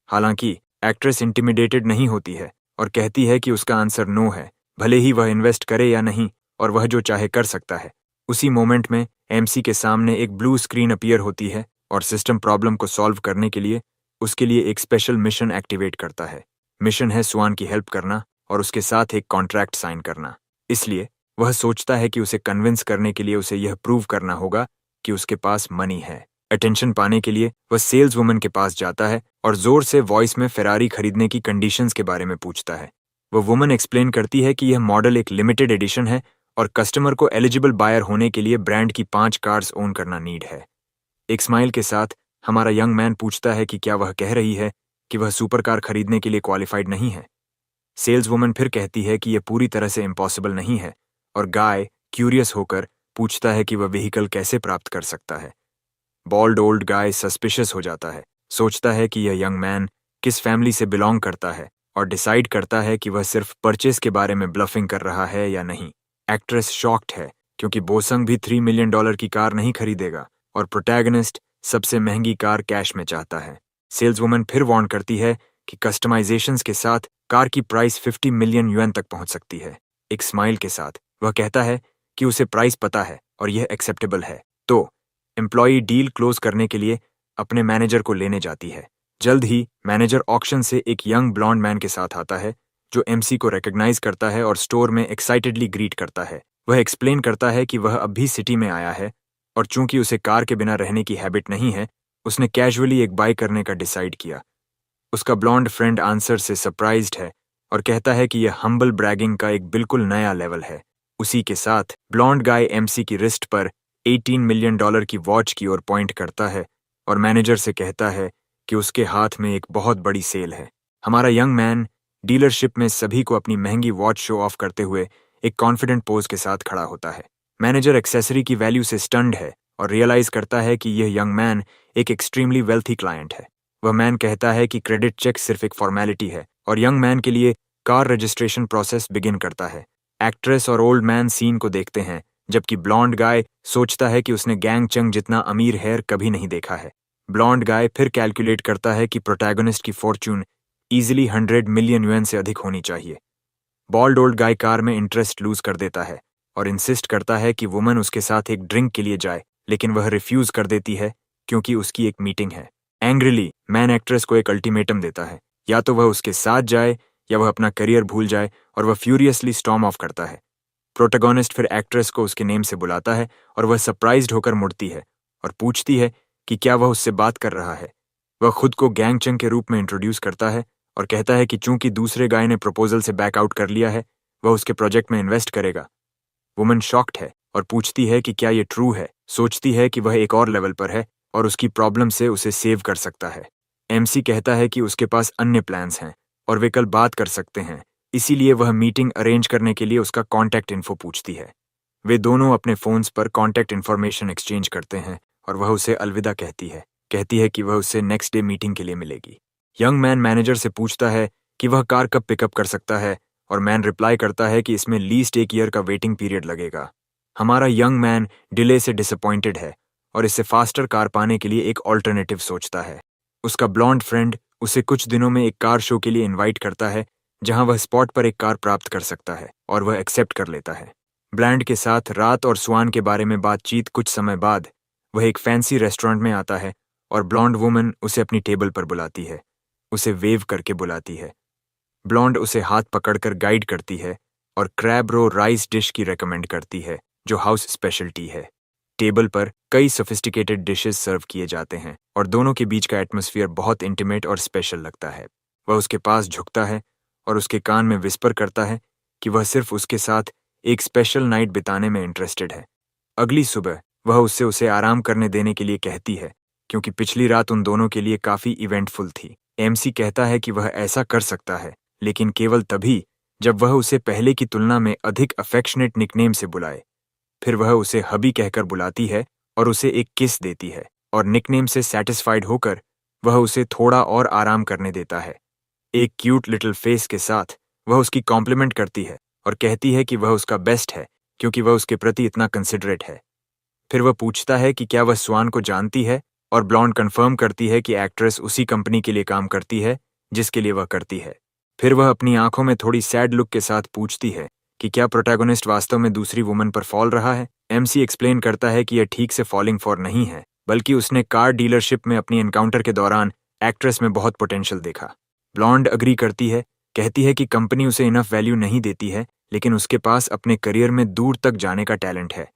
हालांकि एक्ट्रेस इंटिमिडेटेड नहीं होती है और कहती है कि उसका आंसर नो है, भले ही वह इन्वेस्ट करे या नहीं, और वह जो चाहे कर सकता है। उसी मोमेंट में एमसी के सामने एक ब्लू स्क्रीन अपीयर होती है और सिस्टम प्रॉब्लम को सॉल्व करने के लिए उसके लिए एक स्पेशल मिशन एक्टिवेट करता है। मिशन है स्वान की हेल्प करना और उसके साथ एक कॉन्ट्रैक्ट साइन करना। इसलिए वह सोचता है कि उसे कन्विंस करने के लिए उसे यह प्रूव करना होगा कि उसके पास मनी है। अटेंशन पाने के लिए वह सेल्स वुमन के पास जाता है और जोर से वॉइस में फेरारी खरीदने की कंडीशंस के बारे में पूछता है। वह वुमन एक्सप्लेन करती है कि यह मॉडल एक लिमिटेड एडिशन है और कस्टमर को एलिजिबल बायर होने के लिए ब्रांड की 5 कार्स ओन करना नीड है। एक स्माइल के साथ हमारा यंग मैन पूछता है कि क्या वह कह रही है कि वह सुपर कार खरीदने के लिए क्वालिफाइड नहीं है। सेल्स वुमन फिर कहती है कि यह पूरी तरह से इम्पॉसिबल नहीं है और गाय क्यूरियस होकर पूछता है कि वह व्हीकल कैसे प्राप्त कर सकता है। बॉल्ड ओल्ड गाय सस्पिशियस हो जाता है, सोचता है कि यह यंग मैन किस फैमिली से बिलोंग करता है और डिसाइड करता है कि वह सिर्फ परचेस के बारे में ब्लफिंग कर रहा है या नहीं। एक्ट्रेस शॉक्ड है क्योंकि बोसंग भी $3 मिलियन की कार नहीं खरीदेगा और प्रोटैगनिस्ट सबसे महंगी कार कैश में चाहता है। सेल्स वुमन फिर वार्न करती है कि कस्टमाइजेशंस के साथ कार की प्राइस 50 मिलियन युएन तक पहुंच सकती है। एक स्माइल के साथ वह कहता है कि उसे प्राइस पता है और यह एक्सेप्टेबल है। तो एम्प्लॉई डील क्लोज करने के लिए अपने मैनेजर को लेने जाती है। जल्द ही मैनेजर ऑक्शन से एक यंग ब्लॉन्ड मैन के साथ आता है जो एमसी को रिकॉग्नाइज करता है और स्टोर में एक्साइटेडली ग्रीट करता है। वह एक्सप्लेन करता है कि वह अब भी सिटी में आया है और चूंकि उसे कार के बिना रहने की हैबिट नहीं है, उसने कैजुअली एक बाय करने का डिसाइड किया। उसका ब्लॉन्ड फ्रेंड आंसर से सरप्राइज्ड है और कहता है कि यह हम्बल ब्रैगिंग का एक बिल्कुल नया लेवल है। उसी के साथ ब्लॉन्ड गाय एमसी की रिस्ट पर $18 मिलियन की वॉच की ओर पॉइंट करता है और मैनेजर से कहता है कि उसके हाथ में एक बहुत बड़ी सेल है। हमारा यंग मैन डीलरशिप में सभी को अपनी महंगी वॉच शो ऑफ करते हुए एक कॉन्फिडेंट पोज के साथ खड़ा होता है। मैनेजर एक्सेसरी की वैल्यू से स्टन्ड है और रियलाइज करता है कि यह यंग मैन एक एक्सट्रीमली वेल्थी क्लाइंट है। वह मैन कहता है कि क्रेडिट चेक सिर्फ एक फॉर्मेलिटी है और यंग मैन के लिए कार रजिस्ट्रेशन प्रोसेस बिगिन करता है। एक्ट्रेस और ओल्ड मैन सीन को देखते हैं, जबकि ब्लॉन्ड गाय सोचता है कि उसने गैंग चंग जितना अमीर हेयर कभी नहीं देखा है। ब्लॉन्ड गाय फिर कैलकुलेट करता है कि प्रोटैगनिस्ट की फॉर्च्यून इजीली 100 मिलियन युएन से अधिक होनी चाहिए। बॉल्ड ओल्ड गाय कार में इंटरेस्ट लूज कर देता है और इंसिस्ट करता है कि वुमन उसके साथ एक ड्रिंक के लिए जाए, लेकिन वह रिफ्यूज कर देती है क्योंकि उसकी एक मीटिंग है। एंग्रीली मैन एक्ट्रेस को एक अल्टीमेटम देता है, या तो वह उसके साथ जाए या वह अपना करियर भूल जाए, और वह फ्यूरियसली स्टॉर्म ऑफ करता है। प्रोटैगनिस्ट फिर एक्ट्रेस को उसके नेम से बुलाता है और वह सरप्राइज्ड होकर मुड़ती है और पूछती है कि क्या वह उससे बात कर रहा है। वह खुद को गैंग चंग के रूप में इंट्रोड्यूस करता है और कहता है कि चूंकि दूसरे गाय ने प्रपोजल से बैकआउट कर लिया है, वह उसके प्रोजेक्ट में इन्वेस्ट करेगा। वुमन शॉक्ड है और पूछती है कि क्या ये ट्रू है। सोचती है कि वह एक और लेवल पर है और उसकी प्रॉब्लम से उसे सेव कर सकता है। एमसी कहता है कि उसके पास अन्य प्लान्स हैं और वे कल बात कर सकते हैं, इसीलिए वह मीटिंग अरेंज करने के लिए उसका कॉन्टैक्ट इन्फो पूछती है। वे दोनों अपने फोन्स पर कॉन्टैक्ट इन्फॉर्मेशन एक्सचेंज करते हैं और वह उसे अलविदा कहती है कि वह उससे नेक्स्ट डे मीटिंग के लिए मिलेगी। यंग मैन मैनेजर से पूछता है कि वह कार कब पिकअप कर सकता है और मैन रिप्लाई करता है कि इसमें लीस्ट 1 ईयर का वेटिंग पीरियड लगेगा। हमारा यंग मैन डिले से डिसअपॉइंटेड है और इससे फास्टर कार पाने के लिए एक ऑल्टरनेटिव सोचता है। उसका ब्लॉन्ड फ्रेंड उसे कुछ दिनों में एक कार शो के लिए इनवाइट करता है जहां वह स्पॉट पर एक कार प्राप्त कर सकता है और वह एक्सेप्ट कर लेता है। ब्लैंड के साथ रात और स्वान के बारे में बातचीत कुछ समय बाद वह एक फैंसी रेस्टोरेंट में आता है और ब्लॉन्ड वुमन उसे अपनी टेबल पर बुलाती है, उसे वेव करके बुलाती है। ब्लॉन्ड उसे हाथ पकड़कर गाइड करती है और क्रैब रो राइस डिश की रेकमेंड करती है जो हाउस स्पेशलिटी है। टेबल पर कई सोफिस्टिकेटेड डिशेस सर्व किए जाते हैं और दोनों के बीच का एटमॉस्फेयर बहुत इंटीमेट और स्पेशल लगता है। वह उसके पास झुकता है और उसके कान में विस्पर करता है कि वह सिर्फ उसके साथ एक स्पेशल नाइट बिताने में इंटरेस्टेड है। अगली सुबह वह उससे उसे आराम करने देने के लिए कहती है क्योंकि पिछली रात उन दोनों के लिए काफी इवेंटफुल थी। एमसी कहता है कि वह ऐसा कर सकता है लेकिन केवल तभी जब वह उसे पहले की तुलना में अधिक अफेक्शनेट निकनेम से बुलाए। फिर वह उसे हबी कहकर बुलाती है और उसे एक किस देती है और निकनेम से सैटिस्फाइड होकर वह उसे थोड़ा और आराम करने देता है। एक क्यूट लिटिल फेस के साथ वह उसकी कॉम्प्लीमेंट करती है और कहती है कि वह उसका बेस्ट है क्योंकि वह उसके प्रति इतना कंसिडरेट है। फिर वह पूछता है कि क्या वह स्वान को जानती है और ब्लॉन्ड कंफर्म करती है कि एक्ट्रेस उसी कंपनी के लिए काम करती है जिसके लिए वह करती है। फिर वह अपनी आंखों में थोड़ी सैड लुक के साथ पूछती है कि क्या प्रोटैगोनिस्ट वास्तव में दूसरी वुमन पर फॉल रहा है। एमसी एक्सप्लेन करता है कि यह ठीक से फॉलिंग फॉर नहीं है बल्कि उसने कार डीलरशिप में अपनी एनकाउंटर के दौरान एक्ट्रेस में बहुत पोटेंशियल देखा। ब्लॉन्ड अग्री करती है, कहती है कि कंपनी उसे इनफ वैल्यू नहीं देती है लेकिन उसके पास अपने करियर में दूर तक जाने का टैलेंट है।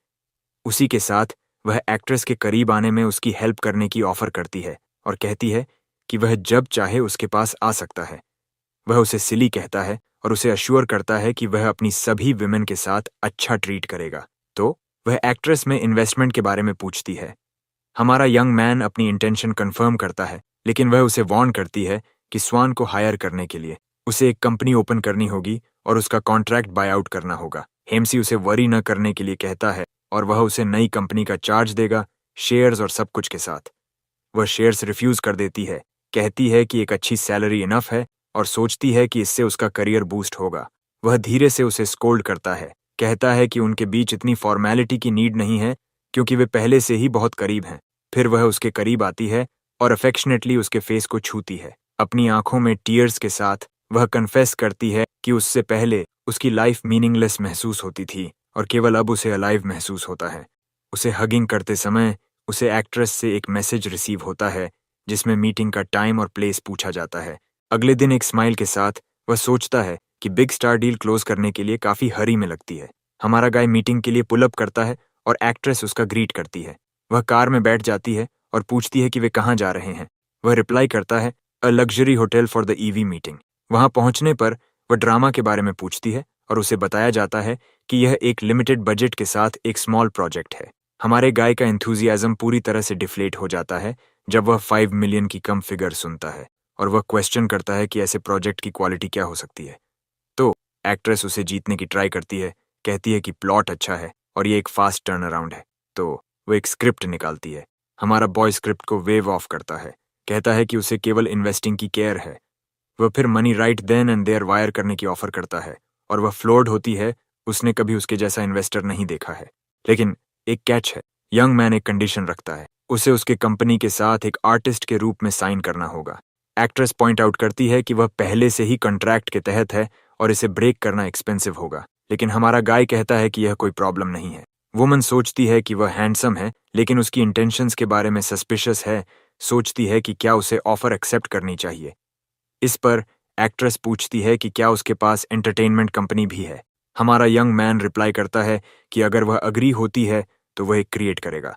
उसी के साथ वह एक्ट्रेस के करीब आने में उसकी हेल्प करने की ऑफर करती है और कहती है कि वह जब चाहे उसके पास आ सकता है। वह उसे सिली कहता है और उसे अश्योर करता है कि वह अपनी सभी विमेन के साथ अच्छा ट्रीट करेगा। तो वह एक्ट्रेस में इन्वेस्टमेंट के बारे में पूछती है। हमारा यंग मैन अपनी इंटेंशन कंफर्म करता है लेकिन वह उसे वार्न करती है कि स्वान को हायर करने के लिए उसे एक कंपनी ओपन करनी होगी और उसका कॉन्ट्रैक्ट बाय आउट करना होगा। हेमसी उसे वरी न करने के लिए कहता है और वह उसे नई कंपनी का चार्ज देगा, शेयर्स और सब कुछ के साथ। वह शेयर्स रिफ्यूज कर देती है, कहती है कि एक अच्छी सैलरी इनफ है और सोचती है कि इससे उसका करियर बूस्ट होगा। वह धीरे से उसे स्कोल्ड करता है, कहता है कि उनके बीच इतनी फॉर्मेलिटी की नीड नहीं है क्योंकि वे पहले से ही बहुत करीब हैं। फिर वह उसके करीब आती है और अफेक्शनेटली उसके फेस को छूती है। अपनी आंखों में टीयर्स के साथ वह कन्फेस करती है कि उससे पहले उसकी लाइफ मीनिंगलेस महसूस होती थी और केवल अब उसे अलाइव महसूस होता है। उसे हगिंग करते समय उसे एक्ट्रेस से एक मैसेज रिसीव होता है जिसमें मीटिंग का टाइम और प्लेस पूछा जाता है। अगले दिन एक स्माइल के साथ वह सोचता है कि बिग स्टार डील क्लोज करने के लिए काफी हरी में लगती है। हमारा गाय मीटिंग के लिए पुल अप करता है और एक्ट्रेस उसका ग्रीट करती है। वह कार में बैठ जाती है और पूछती है कि वे कहाँ जा रहे हैं। वह रिप्लाई करता है, a luxury hotel for the EV meeting. वहां पहुंचने पर वह ड्रामा के बारे में पूछती है और उसे बताया जाता है कि यह एक लिमिटेड बजट के साथ एक स्मॉल प्रोजेक्ट है। हमारे गाय का एंथुजियाज्म पूरी तरह से डिफ्लेट हो जाता है जब वह 5 मिलियन की कम फिगर सुनता है और वह क्वेश्चन करता है कि ऐसे प्रोजेक्ट की क्वालिटी क्या हो सकती है। तो एक्ट्रेस उसे जीतने की ट्राई करती है, कहती है कि प्लॉट अच्छा है और ये एक फास्ट टर्न अराउंड है। तो वो एक स्क्रिप्ट निकालती है। हमारा बॉय स्क्रिप्ट को वेव ऑफ करता है, कहता है कि उसे केवल इन्वेस्टिंग की केयर है। वह फिर money right then and there wire करने की ऑफर करता है और वह फ्लोर्ड होती है, उसने कभी उसके जैसा इन्वेस्टर नहीं देखा है। लेकिन एक कैच है, यंग मैन एक कंडीशन रखता है, उसे उसके कंपनी के साथ एक आर्टिस्ट के रूप में साइन करना होगा। एक्ट्रेस पॉइंट आउट करती है कि वह पहले से ही कॉन्ट्रैक्ट के तहत है और इसे ब्रेक करना एक्सपेंसिव होगा, लेकिन हमारा गाय कहता है कि यह कोई प्रॉब्लम नहीं है। वुमन सोचती है कि वह हैंडसम है लेकिन उसकी इंटेंशंस के बारे में सस्पिशियस है, सोचती है कि क्या उसे ऑफर एक्सेप्ट करनी चाहिए। इस पर एक्ट्रेस पूछती है कि क्या उसके पास एंटरटेनमेंट कंपनी भी है। हमारा यंग मैन रिप्लाई करता है कि अगर वह अग्री होती है तो वह एक क्रिएट करेगा।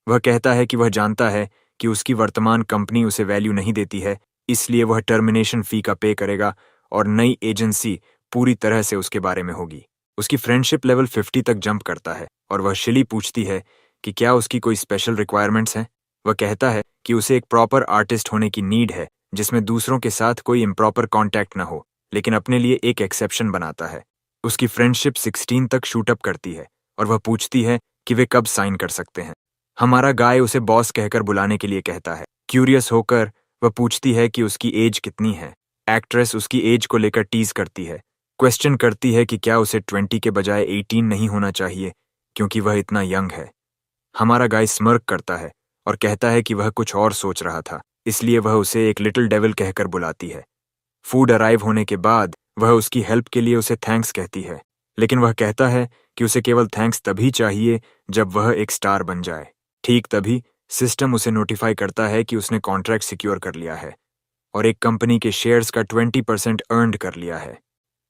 वह कहता है कि वह जानता है कि उसकी वर्तमान कंपनी उसे वैल्यू नहीं देती है, इसलिए वह टर्मिनेशन फी का पे करेगा और नई एजेंसी पूरी तरह से उसके बारे में होगी। उसकी फ्रेंडशिप लेवल 50 तक जंप करता है और वह शिली पूछती है कि क्या उसकी कोई स्पेशल रिक्वायरमेंट्स हैं। वह कहता है कि उसे एक प्रॉपर आर्टिस्ट होने की नीड है जिसमें दूसरों के साथ कोई इम्प्रॉपर कॉन्टैक्ट न हो, लेकिन अपने लिए एक एक्सेप्शन बनाता है। उसकी फ्रेंडशिप 16 तक शूट अप करती है और वह पूछती है कि वे कब साइन कर सकते हैं। हमारा गाय उसे बॉस कहकर बुलाने के लिए कहता है। क्यूरियस होकर वह पूछती है कि उसकी एज कितनी है। एक्ट्रेस उसकी एज को लेकर टीज करती है, क्वेश्चन करती है कि क्या उसे 20 के बजाय 18 नहीं होना चाहिए क्योंकि वह इतना यंग है। हमारा गाय स्मर्क करता है और कहता है कि वह कुछ और सोच रहा था, इसलिए वह उसे एक लिटिल डेविल कहकर बुलाती है। फूड अराइव होने के बाद वह उसकी हेल्प के लिए उसे थैंक्स कहती है, लेकिन वह कहता है कि उसे केवल थैंक्स तभी चाहिए जब वह एक स्टार बन जाए। ठीक तभी सिस्टम उसे नोटिफाई करता है कि उसने कॉन्ट्रैक्ट सिक्योर कर लिया है और एक कंपनी के शेयर्स का 20% अर्न्ड कर लिया है।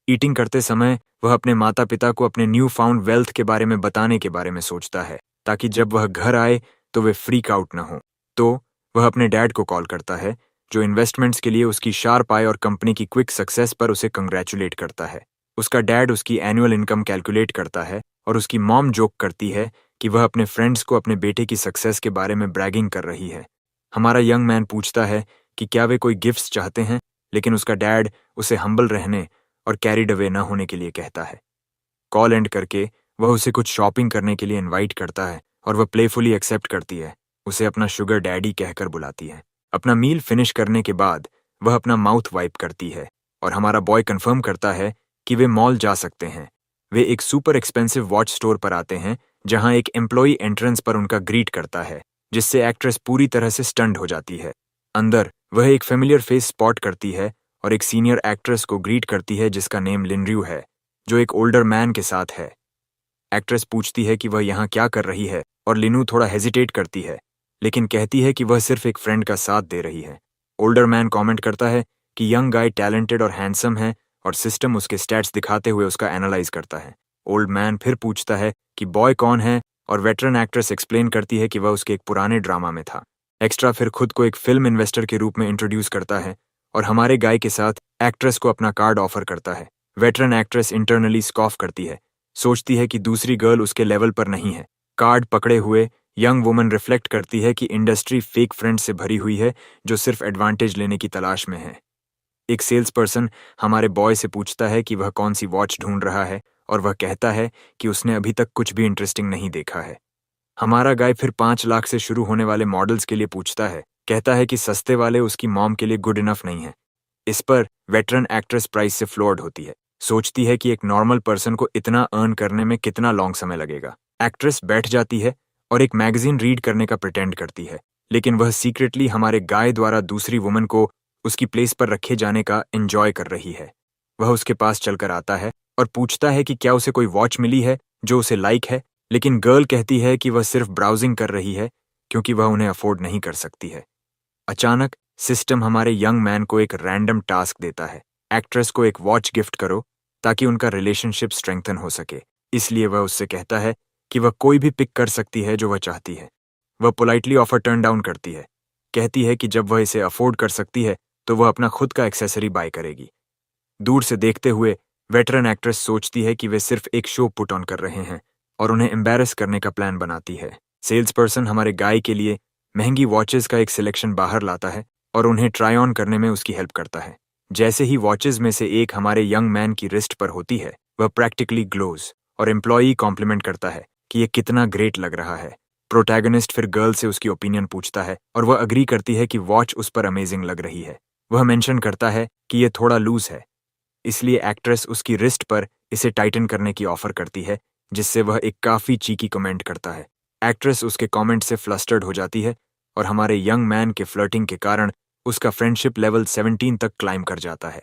ईटिंग करते समय वह अपने माता पिता को अपने न्यू फाउंड वेल्थ के बारे में बताने के बारे में सोचता है, ताकि जब वह घर आए तो वे फ्रीक आउट न हो। तो वह अपने डैड को कॉल करता है, जो इन्वेस्टमेंट्स के लिए उसकी शार्प आय और कंपनी की क्विक सक्सेस पर उसे कंग्रेचुलेट करता है। उसका डैड उसकी एनुअल इनकम कैलकुलेट करता है और उसकी मॉम जोक करती है कि वह अपने फ्रेंड्स को अपने बेटे की सक्सेस के बारे में ब्रैगिंग कर रही है। हमारा यंग मैन पूछता है कि क्या वे कोई गिफ्ट्स चाहते हैं, लेकिन उसका डैड उसे हम्बल रहने और कैरिड अवे न होने के लिए कहता है। कॉल एंड करके वह उसे कुछ शॉपिंग करने के लिए इनवाइट करता है और वह प्लेफुली एक्सेप्ट करती है। उसे अपना शुगर डैडी कहकर बुलाती है। अपना मील फिनिश करने के बाद वह अपना माउथ वाइप करती है और हमारा बॉय कंफर्म करता है कि वे मॉल जा सकते हैं। वे एक सुपर एक्सपेंसिव वॉच स्टोर पर आते हैं, जहां एक एम्प्लॉई एंट्रेंस पर उनका ग्रीट करता है, जिससे एक्ट्रेस पूरी तरह से स्टन्ड हो जाती है। अंदर वह एक फेमिलियर फेस स्पॉट करती है और एक सीनियर एक्ट्रेस को ग्रीट करती है जिसका नेम लिनर्यू है, जो एक ओल्डर मैन के साथ है। एक्ट्रेस पूछती है कि वह यहाँ क्या कर रही है और लिनू थोड़ा हेजिटेट करती है, लेकिन कहती है कि वह सिर्फ एक फ्रेंड का साथ दे रही है। ओल्डर मैन कमेंट करता है कि यंग गाय टैलेंटेड और हैंडसम है और सिस्टम उसके स्टैट्स दिखाते हुए उसका एनालाइज करता है। ओल्ड मैन फिर पूछता है कि बॉय कौन है और वेटरन एक्ट्रेस एक्सप्लेन करती है कि वह उसके एक पुराने ड्रामा में था। एक्स्ट्रा फिर खुद को एक फिल्म इन्वेस्टर के रूप में इंट्रोड्यूस करता है और हमारे गाय के साथ एक्ट्रेस को अपना कार्ड ऑफर करता है। वेटरन एक्ट्रेस इंटरनली स्कॉफ करती है, सोचती है कि दूसरी गर्ल उसके लेवल पर नहीं है। कार्ड पकड़े हुए यंग वुमन रिफ्लेक्ट करती है कि इंडस्ट्री फेक फ्रेंड से भरी हुई है जो सिर्फ एडवांटेज लेने की तलाश में है। एक सेल्स पर्सन हमारे बॉय से पूछता है कि वह कौन सी वॉच ढूंढ रहा है और वह कहता है कि उसने अभी तक कुछ भी इंटरेस्टिंग नहीं देखा है। हमारा गाय फिर 5 लाख से शुरू होने वाले मॉडल्स के लिए पूछता है, कहता है कि सस्ते वाले उसकी मॉम के लिए गुड इनफ नहीं है। इस पर वेटरन एक्ट्रेस प्राइस से फ्लोर्ड होती है, सोचती है कि एक नॉर्मल पर्सन को इतना अर्न करने में कितना लॉन्ग समय लगेगा। एक्ट्रेस बैठ जाती है और एक मैगजीन रीड करने का प्रिटेंड करती है, लेकिन वह सीक्रेटली हमारे गाय द्वारा दूसरी वुमन को उसकी प्लेस पर रखे जाने का एंजॉय कर रही है। वह उसके पास चलकर आता है और पूछता है कि क्या उसे कोई वॉच मिली है जो उसे लाइक है, लेकिन गर्ल कहती है कि वह सिर्फ ब्राउजिंग कर रही है क्योंकि वह उन्हें अफोर्ड नहीं कर सकती है। अचानक सिस्टम हमारे यंग मैन को एक रैंडम टास्क देता है, एक्ट्रेस को एक वॉच गिफ्ट करो ताकि उनका रिलेशनशिप स्ट्रेंथन हो सके। इसलिए वह उससे कहता है कि वह कोई भी पिक कर सकती है जो वह चाहती है। वह पोलाइटली ऑफर टर्न डाउन करती है, कहती है कि जब वह इसे अफोर्ड कर सकती है तो वह अपना खुद का एक्सेसरी बाय करेगी। दूर से देखते हुए वेटरन एक्ट्रेस सोचती है कि वे सिर्फ एक शो पुट ऑन कर रहे हैं और उन्हें एम्बैरस करने का प्लान बनाती है। सेल्स पर्सन हमारे गाय के लिए महंगी वॉचेस का एक सिलेक्शन बाहर लाता है और उन्हें ट्राई ऑन करने में उसकी हेल्प करता है। जैसे ही वॉचेस में से एक हमारे यंग मैन की रिस्ट पर होती है, वह प्रैक्टिकली ग्लोज और एम्प्लॉई कॉम्प्लीमेंट करता है कि यह कितना ग्रेट लग रहा है। प्रोटैगनिस्ट फिर गर्ल से उसकी ओपिनियन पूछता है और वह अग्री करती है कि वॉच उस पर अमेजिंग लग रही है। वह मेंशन करता है कि यह थोड़ा लूज है, इसलिए एक्ट्रेस उसकी रिस्ट पर इसे टाइटन करने की ऑफर करती है, जिससे वह एक काफी चीकी कमेंट करता है। एक्ट्रेस उसके कमेंट से फ्लस्टर्ड हो जाती है और हमारे यंग मैन के फ्लर्टिंग के कारण उसका फ्रेंडशिप लेवल 17 तक क्लाइम कर जाता है।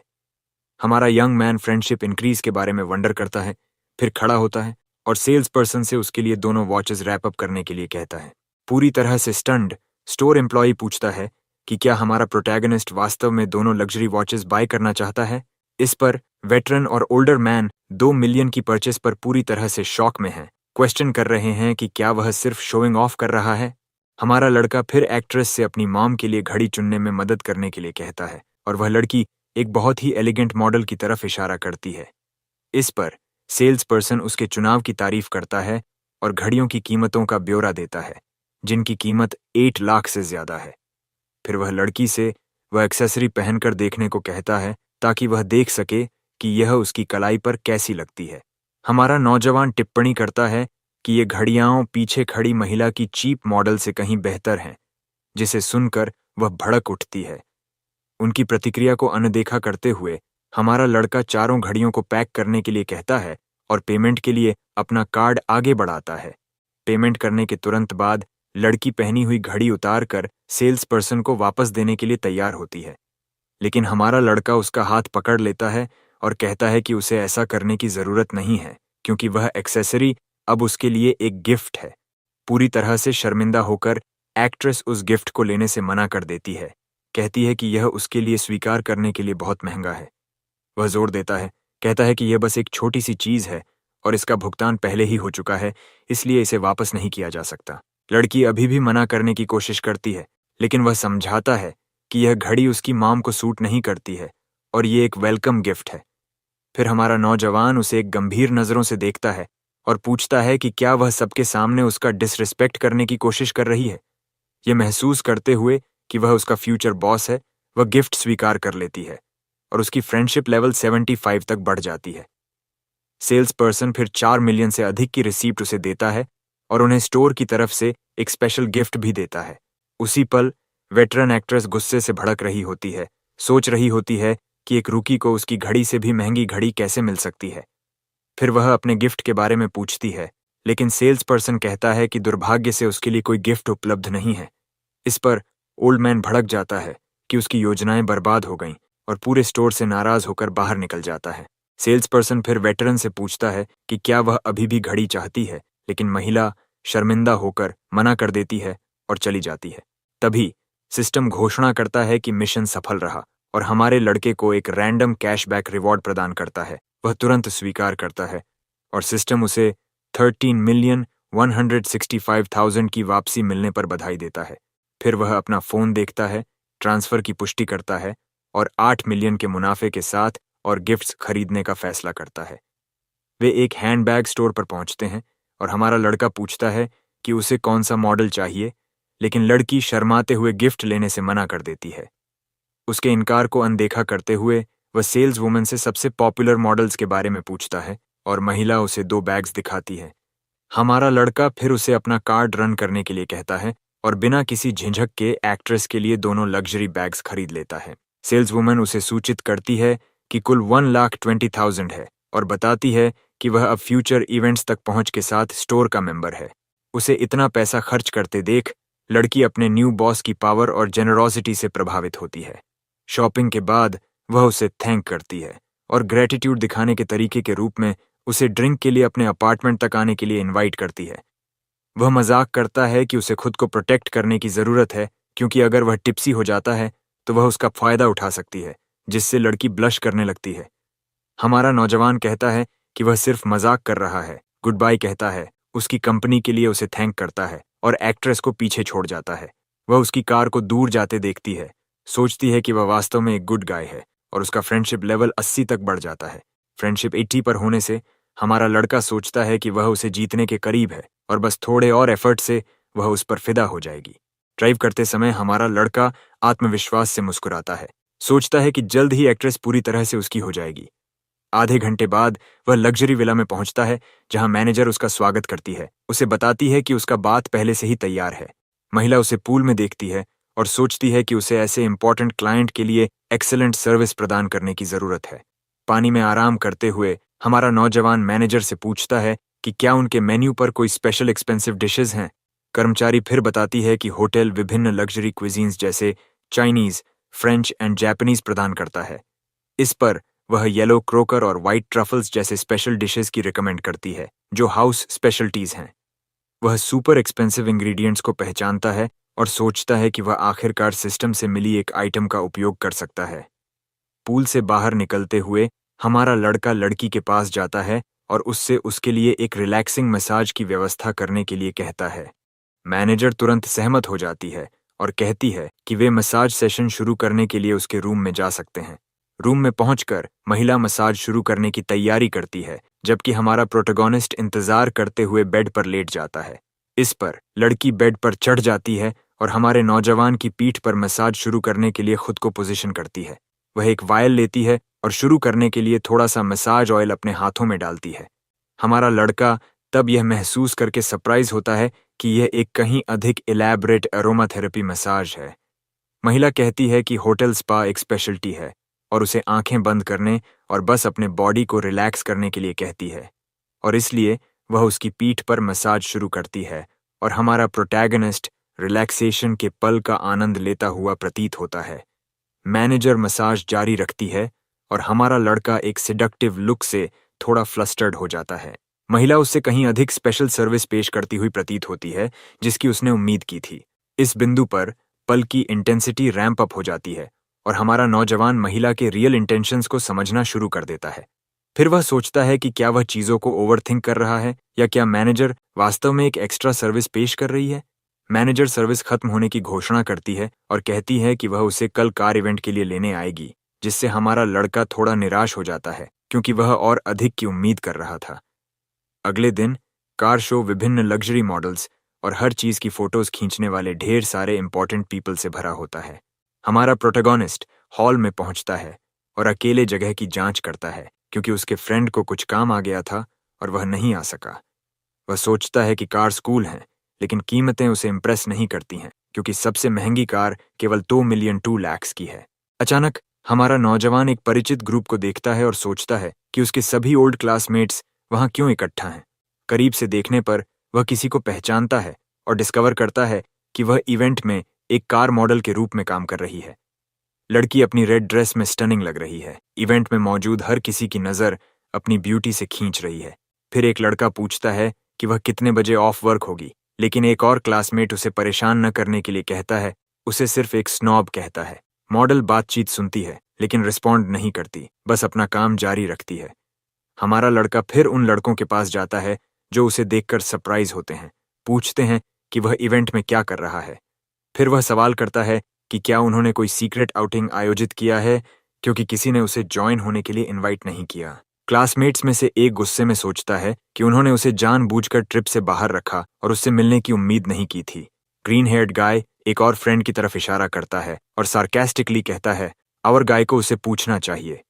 हमारा यंग मैन फ्रेंडशिप इंक्रीज के बारे में वंडर करता है, फिर खड़ा होता है और सेल्स पर्सन से उसके लिए दोनों वॉचेस रैप अप करने के लिए कहता है। पूरी तरह से स्टन्ड स्टोर एम्प्लॉई पूछता है कि क्या हमारा प्रोटैगनिस्ट वास्तव में दोनों लग्जरी वॉचेस बाय करना चाहता है। इस पर वेटरन और ओल्डर मैन 2 मिलियन की परचेस पर पूरी तरह से शॉक में हैं, क्वेश्चन कर रहे हैं कि क्या वह सिर्फ शोइंग ऑफ कर रहा है। हमारा लड़का फिर एक्ट्रेस से अपनी मॉम के लिए घड़ी चुनने में मदद करने के लिए कहता है और वह लड़की एक बहुत ही एलिगेंट मॉडल की तरफ इशारा करती है। इस पर सेल्स पर्सन उसके चुनाव की तारीफ करता है और घड़ियों की कीमतों का ब्यौरा देता है, जिनकी कीमत 8 लाख से ज्यादा है। फिर वह लड़की से वह एक्सेसरी पहनकर देखने को कहता है ताकि वह देख सके कि यह उसकी कलाई पर कैसी लगती है। हमारा नौजवान टिप्पणी करता है कि ये घड़ियां पीछे खड़ी महिला की चीप मॉडल से कहीं बेहतर हैं, जिसे सुनकर वह भड़क उठती है। उनकी प्रतिक्रिया को अनदेखा करते हुए हमारा लड़का चारों घड़ियों को पैक करने के लिए कहता है और पेमेंट के लिए अपना कार्ड आगे बढ़ाता है। पेमेंट करने के तुरंत बाद लड़की पहनी हुई घड़ी उतार कर सेल्स पर्सन को वापस देने के लिए तैयार होती है, लेकिन हमारा लड़का उसका हाथ पकड़ लेता है और कहता है कि उसे ऐसा करने की जरूरत नहीं है क्योंकि वह एक्सेसरी अब उसके लिए एक गिफ्ट है। पूरी तरह से शर्मिंदा होकर एक्ट्रेस उस गिफ्ट को लेने से मना कर देती है, कहती है कि यह उसके लिए स्वीकार करने के लिए बहुत महंगा है। वह जोर देता है, कहता है कि यह बस एक छोटी सी चीज है और इसका भुगतान पहले ही हो चुका है, इसलिए इसे वापस नहीं किया जा सकता। लड़की अभी भी मना करने की कोशिश करती है, लेकिन वह समझाता है कि यह घड़ी उसकी मॉम को सूट नहीं करती है और ये एक वेलकम गिफ्ट है। फिर हमारा नौजवान उसे एक गंभीर नजरों से देखता है और पूछता है कि क्या वह सबके सामने उसका डिसरिस्पेक्ट करने की कोशिश कर रही है। यह महसूस करते हुए कि वह उसका फ्यूचर बॉस है, वह गिफ्ट स्वीकार कर लेती है और उसकी फ्रेंडशिप लेवल 75 तक बढ़ जाती है। सेल्स पर्सन फिर 4 मिलियन से अधिक की रिसीप्ट उसे देता है और उन्हें स्टोर की तरफ से एक स्पेशल गिफ्ट भी देता है। उसी पल वेटरन एक्ट्रेस गुस्से से भड़क रही होती है, सोच रही होती है कि एक रूकी को उसकी घड़ी से भी महंगी घड़ी कैसे मिल सकती है। फिर वह अपने गिफ्ट के बारे में पूछती है, लेकिन सेल्स पर्सन कहता है कि दुर्भाग्य से उसके लिए कोई गिफ्ट उपलब्ध नहीं है। इस पर ओल्ड मैन भड़क जाता है कि उसकी योजनाएं बर्बाद हो गईं और पूरे स्टोर से नाराज होकर बाहर निकल जाता है। सेल्स पर्सन फिर वेटरन से पूछता है कि क्या वह अभी भी घड़ी चाहती है, लेकिन महिला शर्मिंदा होकर मना कर देती है और चली जाती है। तभी सिस्टम घोषणा करता है कि मिशन सफल रहा और हमारे लड़के को एक रैंडम कैशबैक रिवॉर्ड प्रदान करता है। वह तुरंत स्वीकार करता है और सिस्टम उसे 13,165,000 की वापसी मिलने पर बधाई देता है। फिर वह अपना फोन देखता है, ट्रांसफर की पुष्टि करता है और 8 मिलियन के मुनाफे के साथ और गिफ्ट्स खरीदने का फैसला करता है। वे एक हैंडबैग स्टोर पर पहुंचते हैं और हमारा लड़का पूछता है कि उसे कौन सा मॉडल चाहिए, लेकिन लड़की शर्माते हुए गिफ्ट लेने से मना कर देती है। उसके इनकार को अनदेखा करते हुए वह सेल्स वुमन से सबसे पॉपुलर मॉडल्स के बारे में पूछता है और महिला उसे 2 बैग्स दिखाती है। हमारा लड़का फिर उसे अपना कार्ड रन करने के लिए कहता है और बिना किसी झिझक के एक्ट्रेस के लिए दोनों लग्जरी बैग्स खरीद लेता है। सेल्स वुमन उसे सूचित करती है कि कुल 1,20,000 है और बताती है कि वह अब फ्यूचर इवेंट्स तक पहुंच के साथ स्टोर का मेंबर है। उसे इतना पैसा खर्च करते देख लड़की अपने न्यू बॉस की पावर और जेनरोसिटी से प्रभावित होती है। शॉपिंग के बाद वह उसे थैंक करती है और ग्रेटिट्यूड दिखाने के तरीके के रूप में उसे ड्रिंक के लिए अपने अपार्टमेंट तक आने के लिए इनवाइट करती है। वह मजाक करता है कि उसे खुद को प्रोटेक्ट करने की जरूरत है क्योंकि अगर वह टिप्सी हो जाता है तो वह उसका फायदा उठा सकती है, जिससे लड़की ब्लश करने लगती है। हमारा नौजवान कहता है कि वह सिर्फ मजाक कर रहा है, गुड बाय कहता है, उसकी कंपनी के लिए उसे थैंक करता है और एक्ट्रेस को पीछे छोड़ जाता है। वह उसकी कार को दूर जाते देखती है, सोचती है कि वह वास्तव में एक गुड गाय है और उसका फ्रेंडशिप लेवल 80 तक बढ़ जाता है। फ्रेंडशिप 80 पर होने से हमारा लड़का सोचता है कि वह उसे जीतने के करीब है और बस थोड़े और एफर्ट से वह उस पर फिदा हो जाएगी। ड्राइव करते समय हमारा लड़का आत्मविश्वास से मुस्कुराता है, सोचता है कि जल्द ही एक्ट्रेस पूरी तरह से उसकी हो जाएगी। आधे घंटे बाद वह लग्जरी विला में पहुंचता है जहां मैनेजर उसका स्वागत करती है, उसे बताती है कि उसका बात पहले से ही तैयार है। महिला उसे पूल में देखती है और सोचती है कि उसे ऐसे इंपॉर्टेंट क्लाइंट के लिए एक्सीलेंट सर्विस प्रदान करने की जरूरत है। पानी में आराम करते हुए हमारा नौजवान मैनेजर से पूछता है कि क्या उनके मेन्यू पर कोई स्पेशल एक्सपेंसिव डिशेस हैं। कर्मचारी फिर बताती है कि होटल विभिन्न लग्जरी क्विजीन्स जैसे चाइनीज, फ्रेंच एंड जापानीज प्रदान करता है। इस पर वह येलो क्रोकर और व्हाइट ट्रफल्स जैसे स्पेशल डिशेस की रिकमेंड करती है जो हाउस स्पेशलिटीज हैं। वह सुपर एक्सपेंसिव इंग्रेडिएंट्स को पहचानता है और सोचता है कि वह आखिरकार सिस्टम से मिली एक आइटम का उपयोग कर सकता है। पूल से बाहर निकलते हुए हमारा लड़का लड़की के पास जाता है और उससे उसके लिए एक रिलैक्सिंग मसाज की व्यवस्था करने के लिए कहता है। मैनेजर तुरंत सहमत हो जाती है और कहती है कि वे मसाज सेशन शुरू करने के लिए उसके रूम में जा सकते हैं। रूम में पहुंचकर महिला मसाज शुरू करने की तैयारी करती है, जबकि हमारा प्रोटोगोनिस्ट इंतजार करते हुए बेड पर लेट जाता है। इस पर लड़की बेड पर चढ़ जाती है और हमारे नौजवान की पीठ पर मसाज शुरू करने के लिए खुद को पोजीशन करती है। वह एक वायल लेती है और शुरू करने के लिए थोड़ा सा मसाज ऑयल अपने हाथों में डालती है। हमारा लड़का तब यह महसूस करके सरप्राइज होता है कि यह एक कहीं अधिक इलैबोरेट अरोमा थेरेपी मसाज है। महिला कहती है कि होटल स्पा एक स्पेशलिटी है और उसे आंखें बंद करने और बस अपने बॉडी को रिलैक्स करने के लिए कहती है, और इसलिए वह उसकी पीठ पर मसाज शुरू करती है और हमारा प्रोटैगनिस्ट रिलैक्सेशन के पल का आनंद लेता हुआ प्रतीत होता है। मैनेजर मसाज जारी रखती है और हमारा लड़का एक सिडक्टिव लुक से थोड़ा फ्लस्टर्ड हो जाता है। महिला उससे कहीं अधिक स्पेशल सर्विस पेश करती हुई प्रतीत होती है जिसकी उसने उम्मीद की थी। इस बिंदु पर पल की इंटेंसिटी रैंप अप हो जाती है और हमारा नौजवान महिला के रियल इंटेंशंस को समझना शुरू कर देता है। फिर वह सोचता है कि क्या वह चीज़ों को ओवरथिंक कर रहा है या क्या मैनेजर वास्तव में एक एक्स्ट्रा सर्विस पेश कर रही है। मैनेजर सर्विस खत्म होने की घोषणा करती है और कहती है कि वह उसे कल कार इवेंट के लिए लेने आएगी, जिससे हमारा लड़का थोड़ा निराश हो जाता है क्योंकि वह और अधिक की उम्मीद कर रहा था। अगले दिन कार शो विभिन्न लग्जरी मॉडल्स और हर चीज की फोटोज खींचने वाले ढेर सारे इंपॉर्टेंट पीपल से भरा होता है। हमारा प्रोटैगनिस्ट हॉल में पहुंचता है और अकेले जगह की जांच करता है क्योंकि उसके फ्रेंड को कुछ काम आ गया था और वह नहीं आ सका। वह सोचता है कि कार कूल हैं, लेकिन कीमतें उसे इम्प्रेस नहीं करती हैं क्योंकि सबसे महंगी कार केवल 2,200,000 की है। अचानक हमारा नौजवान एक परिचित ग्रुप को देखता है और सोचता है कि उसके सभी ओल्ड क्लासमेट्स वहां क्यों इकट्ठा हैं। करीब से देखने पर वह किसी को पहचानता है और डिस्कवर करता है कि वह इवेंट में एक कार मॉडल के रूप में काम कर रही है। लड़की अपनी रेड ड्रेस में स्टनिंग लग रही है। इवेंट में मौजूद हर किसी की नज़र अपनी ब्यूटी से खींच रही है। फिर एक लड़का पूछता है कि वह कितने बजे ऑफ वर्क होगी, लेकिन एक और क्लासमेट उसे परेशान न करने के लिए कहता है, उसे सिर्फ एक स्नॉब कहता है। मॉडल बातचीत सुनती है लेकिन रिस्पॉन्ड नहीं करती, बस अपना काम जारी रखती है। हमारा लड़का फिर उन लड़कों के पास जाता है जो उसे देखकर सरप्राइज होते हैं, पूछते हैं कि वह इवेंट में क्या कर रहा है। फिर वह सवाल करता है कि क्या उन्होंने कोई सीक्रेट आउटिंग आयोजित किया है क्योंकि किसी ने उसे ज्वाइन होने के लिए इनवाइट नहीं किया। क्लासमेट्स में से एक गुस्से में सोचता है कि उन्होंने उसे जानबूझकर ट्रिप से बाहर रखा और उससे मिलने की उम्मीद नहीं की थी। ग्रीन हेयर्ड गाय एक और फ्रेंड की तरफ इशारा करता है और सार्केस्टिकली कहता है, और गाय को उसे पूछना चाहिए।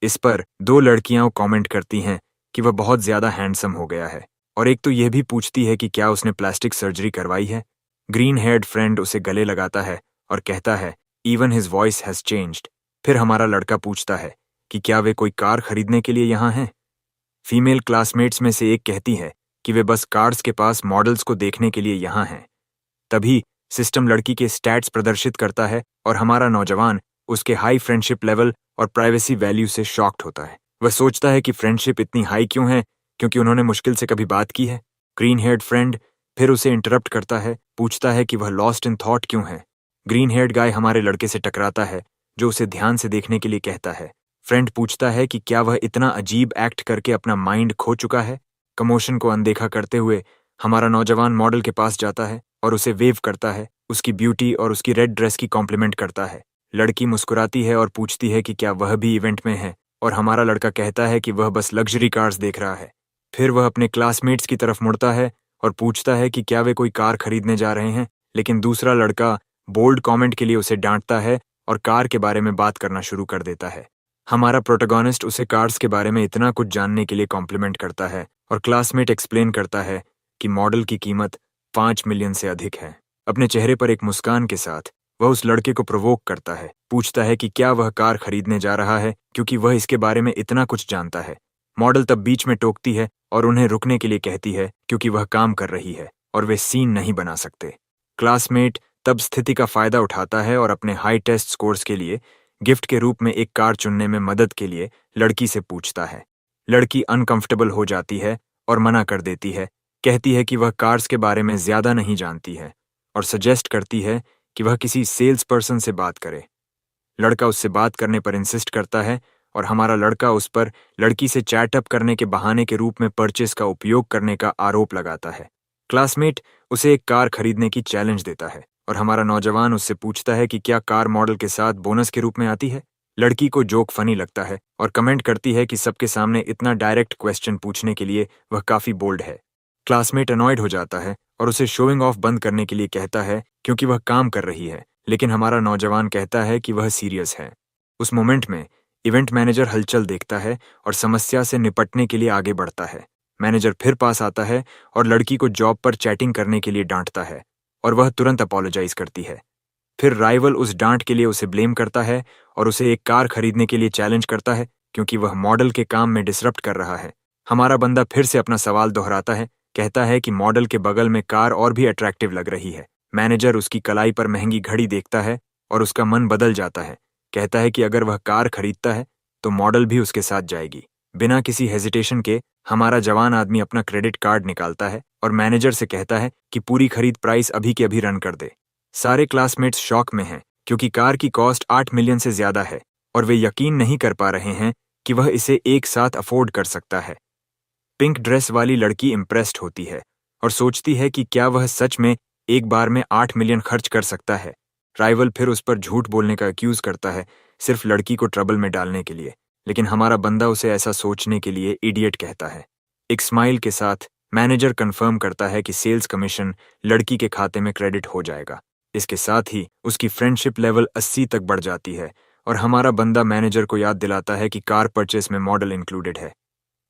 इस पर दो लड़कियां कमेंट करती हैं कि वह बहुत ज्यादा हैंडसम हो गया है और एक तो यह भी पूछती है कि क्या उसने प्लास्टिक सर्जरी करवाई है। ग्रीन हेयर्ड फ्रेंड उसे गले लगाता है और कहता है, even his voice has changed. फिर हमारा लड़का पूछता है कि क्या वे कोई कार खरीदने के लिए यहाँ हैं। फीमेल क्लासमेट्स में से एक कहती है कि वे बस कार्स के पास मॉडल्स को देखने के लिए यहाँ हैं। तभी सिस्टम लड़की के स्टैट्स प्रदर्शित करता है और हमारा नौजवान उसके हाई फ्रेंडशिप लेवल और प्राइवेसी वैल्यू से शॉक्ड होता है। वह सोचता है कि फ्रेंडशिप इतनी हाई क्यों है, क्योंकि उन्होंने मुश्किल से कभी बात की है। ग्रीन हेयर्ड फ्रेंड फिर उसे इंटरप्ट करता है, पूछता है कि वह लॉस्ट इन थॉट क्यों है। ग्रीन हेयर्ड गाय हमारे लड़के से टकराता है जो उसे ध्यान से देखने के लिए कहता है। फ्रेंड पूछता है कि क्या वह इतना अजीब एक्ट करके अपना माइंड खो चुका है। कमोशन को अनदेखा करते हुए हमारा नौजवान मॉडल के पास जाता है और उसे वेव करता है, उसकी ब्यूटी और उसकी रेड ड्रेस की कॉम्प्लीमेंट करता है। लड़की मुस्कुराती है और पूछती है कि क्या वह भी इवेंट में है और हमारा लड़का कहता है कि वह बस लग्जरी कार्स देख रहा है। फिर वह अपने क्लासमेट्स की तरफ मुड़ता है और पूछता है कि क्या वे कोई कार खरीदने जा रहे हैं, लेकिन दूसरा लड़का बोल्ड कमेंट के लिए उसे डांटता है और कार के बारे में बात करना शुरू कर देता है। हमारा प्रोटैगनिस्ट उसे कार्स के बारे में इतना कुछ जानने के लिए कॉम्प्लीमेंट करता है और क्लासमेट एक्सप्लेन करता है कि मॉडल की कीमत 5 मिलियन से अधिक है। अपने चेहरे पर एक मुस्कान के साथ वह उस लड़के को प्रोवोक करता है, पूछता है कि क्या वह कार खरीदने जा रहा है क्योंकि वह इसके बारे में इतना कुछ जानता है। मॉडल तब बीच में टोकती है और उन्हें रुकने के लिए कहती है क्योंकि वह काम कर रही है और वे सीन नहीं बना सकते। क्लासमेट तब स्थिति का फायदा उठाता है और अपने हाई टेस्ट स्कोर्स के लिए गिफ्ट के रूप में एक कार चुनने में मदद के लिए लड़की से पूछता है। लड़की अनकंफर्टेबल हो जाती है और मना कर देती है, कहती है कि वह कार्स के बारे में ज्यादा नहीं जानती है और सजेस्ट करती है कि वह किसी सेल्स पर्सन से बात करे। लड़का उससे बात करने पर इंसिस्ट करता है और हमारा लड़का उस पर लड़की से चैटअप करने के बहाने के रूप में परचेस का उपयोग करने का आरोप लगाता है। क्लासमेट उसे एक कार खरीदने की चैलेंज देता है और हमारा नौजवान उससे पूछता है कि क्या कार मॉडल के साथ बोनस के रूप में आती है। लड़की को जोक फनी लगता है और कमेंट करती है कि सबके सामने इतना डायरेक्ट क्वेश्चन पूछने के लिए वह काफी बोल्ड है। क्लासमेट अनॉयड हो जाता है और उसे शोइंग ऑफ बंद करने के लिए कहता है क्योंकि वह काम कर रही है, लेकिन हमारा नौजवान कहता है कि वह सीरियस है। उस मोमेंट में इवेंट मैनेजर हलचल देखता है और समस्या से निपटने के लिए आगे बढ़ता है। मैनेजर फिर पास आता है और लड़की को जॉब पर चैटिंग करने के लिए डांटता है और वह तुरंत अपोलोजाइज करती है। फिर राइवल उस डांट के लिए उसे ब्लेम करता है और उसे एक कार खरीदने के लिए चैलेंज करता है क्योंकि वह मॉडल के काम में डिसरप्ट कर रहा है। हमारा बंदा फिर से अपना सवाल दोहराता है, कहता है कि मॉडल के बगल में कार और भी अट्रैक्टिव लग रही है। मैनेजर उसकी कलाई पर महंगी घड़ी देखता है और उसका मन बदल जाता है। कहता है कि अगर वह कार खरीदता है तो मॉडल भी उसके साथ जाएगी। बिना किसी हेजिटेशन के हमारा जवान आदमी अपना क्रेडिट कार्ड निकालता है और मैनेजर से कहता है कि पूरी खरीद प्राइस अभी के अभी रन कर दे। सारे क्लासमेट्स शॉक में हैं क्योंकि कार की कॉस्ट 8 मिलियन से ज्यादा है और वे यकीन नहीं कर पा रहे हैं कि वह इसे एक साथ अफोर्ड कर सकता है। पिंक ड्रेस वाली लड़की इम्प्रेस्ड होती है और सोचती है कि क्या वह सच में एक बार में 8 मिलियन खर्च कर सकता है। राइवल फिर उस पर झूठ बोलने का एक्यूज करता है, सिर्फ लड़की को ट्रबल में डालने के लिए, लेकिन हमारा बंदा उसे ऐसा सोचने के लिए इडियट कहता है। एक स्माइल के साथ मैनेजर कंफर्म करता है कि सेल्स कमीशन लड़की के खाते में क्रेडिट हो जाएगा। इसके साथ ही उसकी फ्रेंडशिप लेवल 80 तक बढ़ जाती है और हमारा बंदा मैनेजर को याद दिलाता है कि कार परचेस में मॉडल इंक्लूडेड है।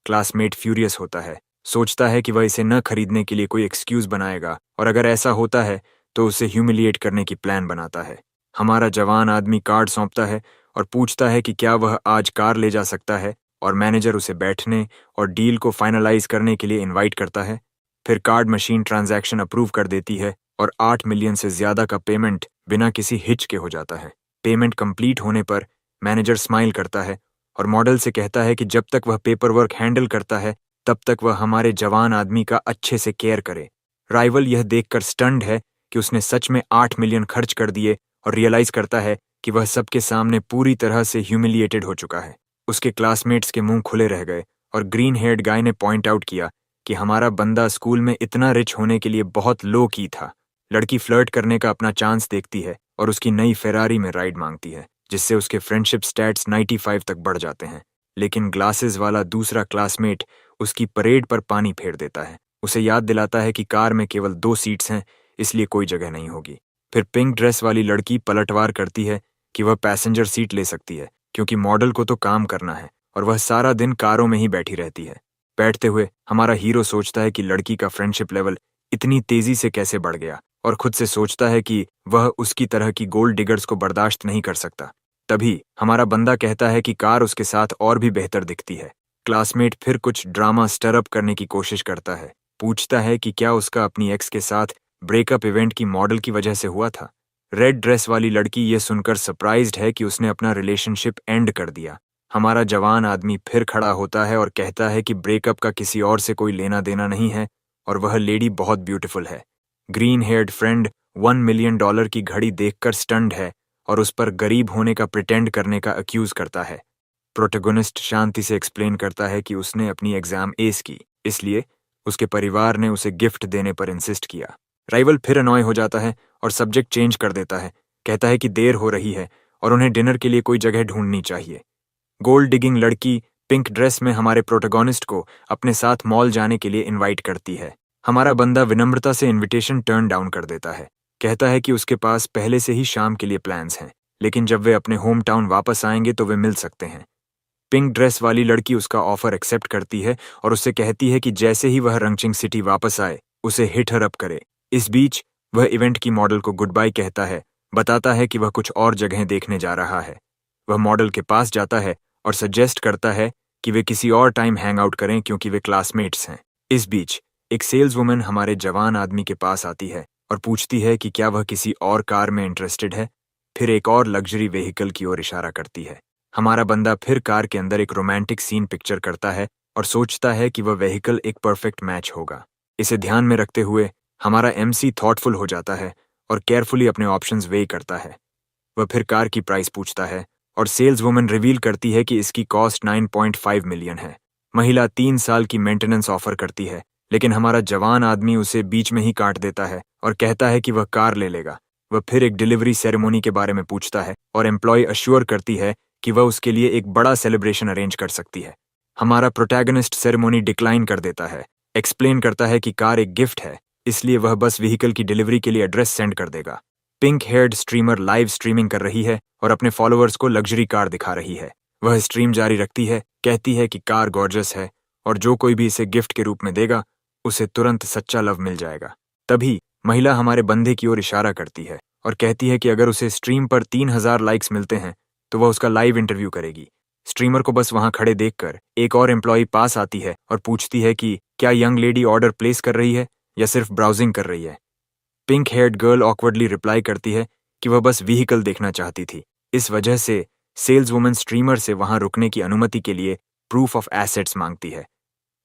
क्लासमेट फ्यूरियस होता है, सोचता है कि वह इसे न खरीदने के लिए कोई एक्सक्यूज बनाएगा और अगर ऐसा होता है तो उसे ह्यूमिलिएट करने की प्लान बनाता है। हमारा जवान आदमी कार्ड सौंपता है और पूछता है कि क्या वह आज कार ले जा सकता है और मैनेजर उसे बैठने और डील को फाइनलाइज करने के लिए इनवाइट करता है। फिर कार्ड मशीन ट्रांजैक्शन अप्रूव कर देती है और 8 मिलियन से ज्यादा का पेमेंट बिना किसी हिच के हो जाता है। पेमेंट कंप्लीट होने पर मैनेजर स्माइल करता है और मॉडल से कहता है कि जब तक वह पेपर वर्क हैंडल करता है तब तक वह हमारे जवान आदमी का अच्छे से केयर करे। राइवल यह देखकर स्टन्ड है कि उसने सच में 8 मिलियन खर्च कर दिए और रियलाइज करता है कि वह सबके सामने पूरी तरह से ह्यूमिलिएटेड हो चुका है। उसके क्लासमेट्स के मुंह खुले रह गए और ग्रीन हेयर्ड गाय ने पॉइंट आउट किया कि हमारा बंदा स्कूल में इतना रिच होने के लिए बहुत लो की था। लड़की फ्लर्ट करने का अपना चांस देखती है और उसकी नई फेरारी में राइड मांगती है, जिससे उसके फ्रेंडशिप स्टैट्स 95 तक बढ़ जाते हैं। लेकिन ग्लासेस वाला दूसरा क्लासमेट उसकी परेड पर पानी फेर देता है। उसे याद दिलाता है कि कार में केवल 2 सीट्स हैं, इसलिए कोई जगह नहीं होगी। फिर पिंक ड्रेस वाली लड़की पलटवार करती है कि वह पैसेंजर सीट ले सकती है क्योंकि मॉडल को तो काम करना है और वह सारा दिन कारों में ही बैठी रहती है। बैठते हुए हमारा हीरो सोचता है कि लड़की का फ्रेंडशिप लेवल इतनी तेजी से कैसे बढ़ गया और खुद से सोचता है कि वह उसकी तरह की गोल्ड डिगर्स को बर्दाश्त नहीं कर सकता। तभी हमारा बंदा कहता है कि कार उसके साथ और भी बेहतर दिखती है। क्लासमेट फिर कुछ ड्रामा स्टरअप करने की कोशिश करता है, पूछता है कि क्या उसका अपनी एक्स के साथ ब्रेकअप इवेंट की मॉडल की वजह से हुआ था। रेड ड्रेस वाली लड़की ये सुनकर सरप्राइज्ड है कि उसने अपना रिलेशनशिप एंड कर दिया। हमारा जवान आदमी फिर खड़ा होता है और कहता है कि ब्रेकअप का किसी और से कोई लेना देना नहीं है और वह लेडी बहुत ब्यूटीफुल है। ग्रीन हेयर्ड फ्रेंड $1 मिलियन की घड़ी देखकर स्टन्ड है और उस पर गरीब होने का प्रिटेंड करने का अक्यूज करता है। प्रोटोगोनिस्ट शांति से एक्सप्लेन करता है कि उसने अपनी एग्जाम एस की, इसलिए उसके परिवार ने उसे गिफ्ट देने पर इंसिस्ट किया। राइवल फिर अनॉय हो जाता है और सब्जेक्ट चेंज कर देता है, कहता है कि देर हो रही है और उन्हें डिनर के लिए कोई जगह ढूंढनी चाहिए। गोल्ड डिगिंग लड़की पिंक ड्रेस में हमारे प्रोटोगोनिस्ट को अपने साथ मॉल जाने के लिए इनवाइट करती है। हमारा बंदा विनम्रता से इनविटेशन टर्न डाउन कर देता है, कहता है कि उसके पास पहले से ही शाम के लिए प्लान्स हैं, लेकिन जब वे अपने होम टाउन वापस आएंगे तो वे मिल सकते हैं। पिंक ड्रेस वाली लड़की उसका ऑफर एक्सेप्ट करती है और उससे कहती है कि जैसे ही वह रंगचिंग सिटी वापस आए उसे हिट हर अप करे। इस बीच वह इवेंट की मॉडल को गुड बाय कहता है, बताता है कि वह कुछ और जगह देखने जा रहा है। वह मॉडल के पास जाता है और सजेस्ट करता है कि वे किसी और टाइम हैंग आउट करें क्योंकि वे क्लासमेट्स हैं। इस बीच एक सेल्स वुमन हमारे जवान आदमी के पास आती है और पूछती है कि क्या वह किसी और कार में इंटरेस्टेड है। फिर एक और लग्जरी व्हीकल की ओर इशारा करती है। हमारा बंदा फिर कार के अंदर एक रोमांटिक सीन पिक्चर करता है और सोचता है कि वह व्हीकल एक परफेक्ट मैच होगा। इसे ध्यान में रखते हुए हमारा एमसी थॉटफुल हो जाता है और केयरफुली अपने ऑप्शंस वेई करता है। वह फिर कार की प्राइस पूछता है और सेल्स वुमन रिवील करती है कि इसकी कॉस्ट 9.5 मिलियन है। महिला 3 साल की मेंटेनेंस ऑफर करती है, लेकिन हमारा जवान आदमी उसे बीच में ही काट देता है और कहता है कि वह कार ले लेगा। वह फिर एक डिलीवरी सेरेमनी के बारे में पूछता है और एम्प्लॉय अश्योर करती है कि वह उसके लिए एक बड़ा सेलिब्रेशन अरेंज कर सकती है। हमारा प्रोटैगनिस्ट सेरेमनी डिक्लाइन कर देता है, एक्सप्लेन करता है कि कार एक गिफ्ट है, इसलिए वह बस व्हीकल की डिलीवरी के लिए एड्रेस सेंड कर देगा। Pink heard streamer live streaming कर रही है और अपने फॉलोअर्स को लग्जरी कार दिखा रही है। वह स्ट्रीम जारी रखती है, कहती है कि कार गॉर्जस है और जो कोई भी इसे गिफ्ट के रूप में देगा उसे तुरंत सच्चा लव मिल जाएगा। तभी महिला हमारे बंदे की ओर इशारा करती है और कहती है कि अगर उसे स्ट्रीम पर 3000 लाइक्स मिलते हैं तो वह उसका लाइव इंटरव्यू करेगी। स्ट्रीमर को बस वहां खड़े देखकर एक और एम्प्लॉई पास आती है और पूछती है कि क्या यंग लेडी ऑर्डर प्लेस कर रही है या सिर्फ ब्राउजिंग कर रही है। Pink heard girl awkwardly reply करती है कि वह बस व्हीकल देखना चाहती थी। इस वजह से सेल्स वुमन स्ट्रीमर से वहां रुकने की अनुमति के लिए प्रूफ ऑफ एसेट्स मांगती है।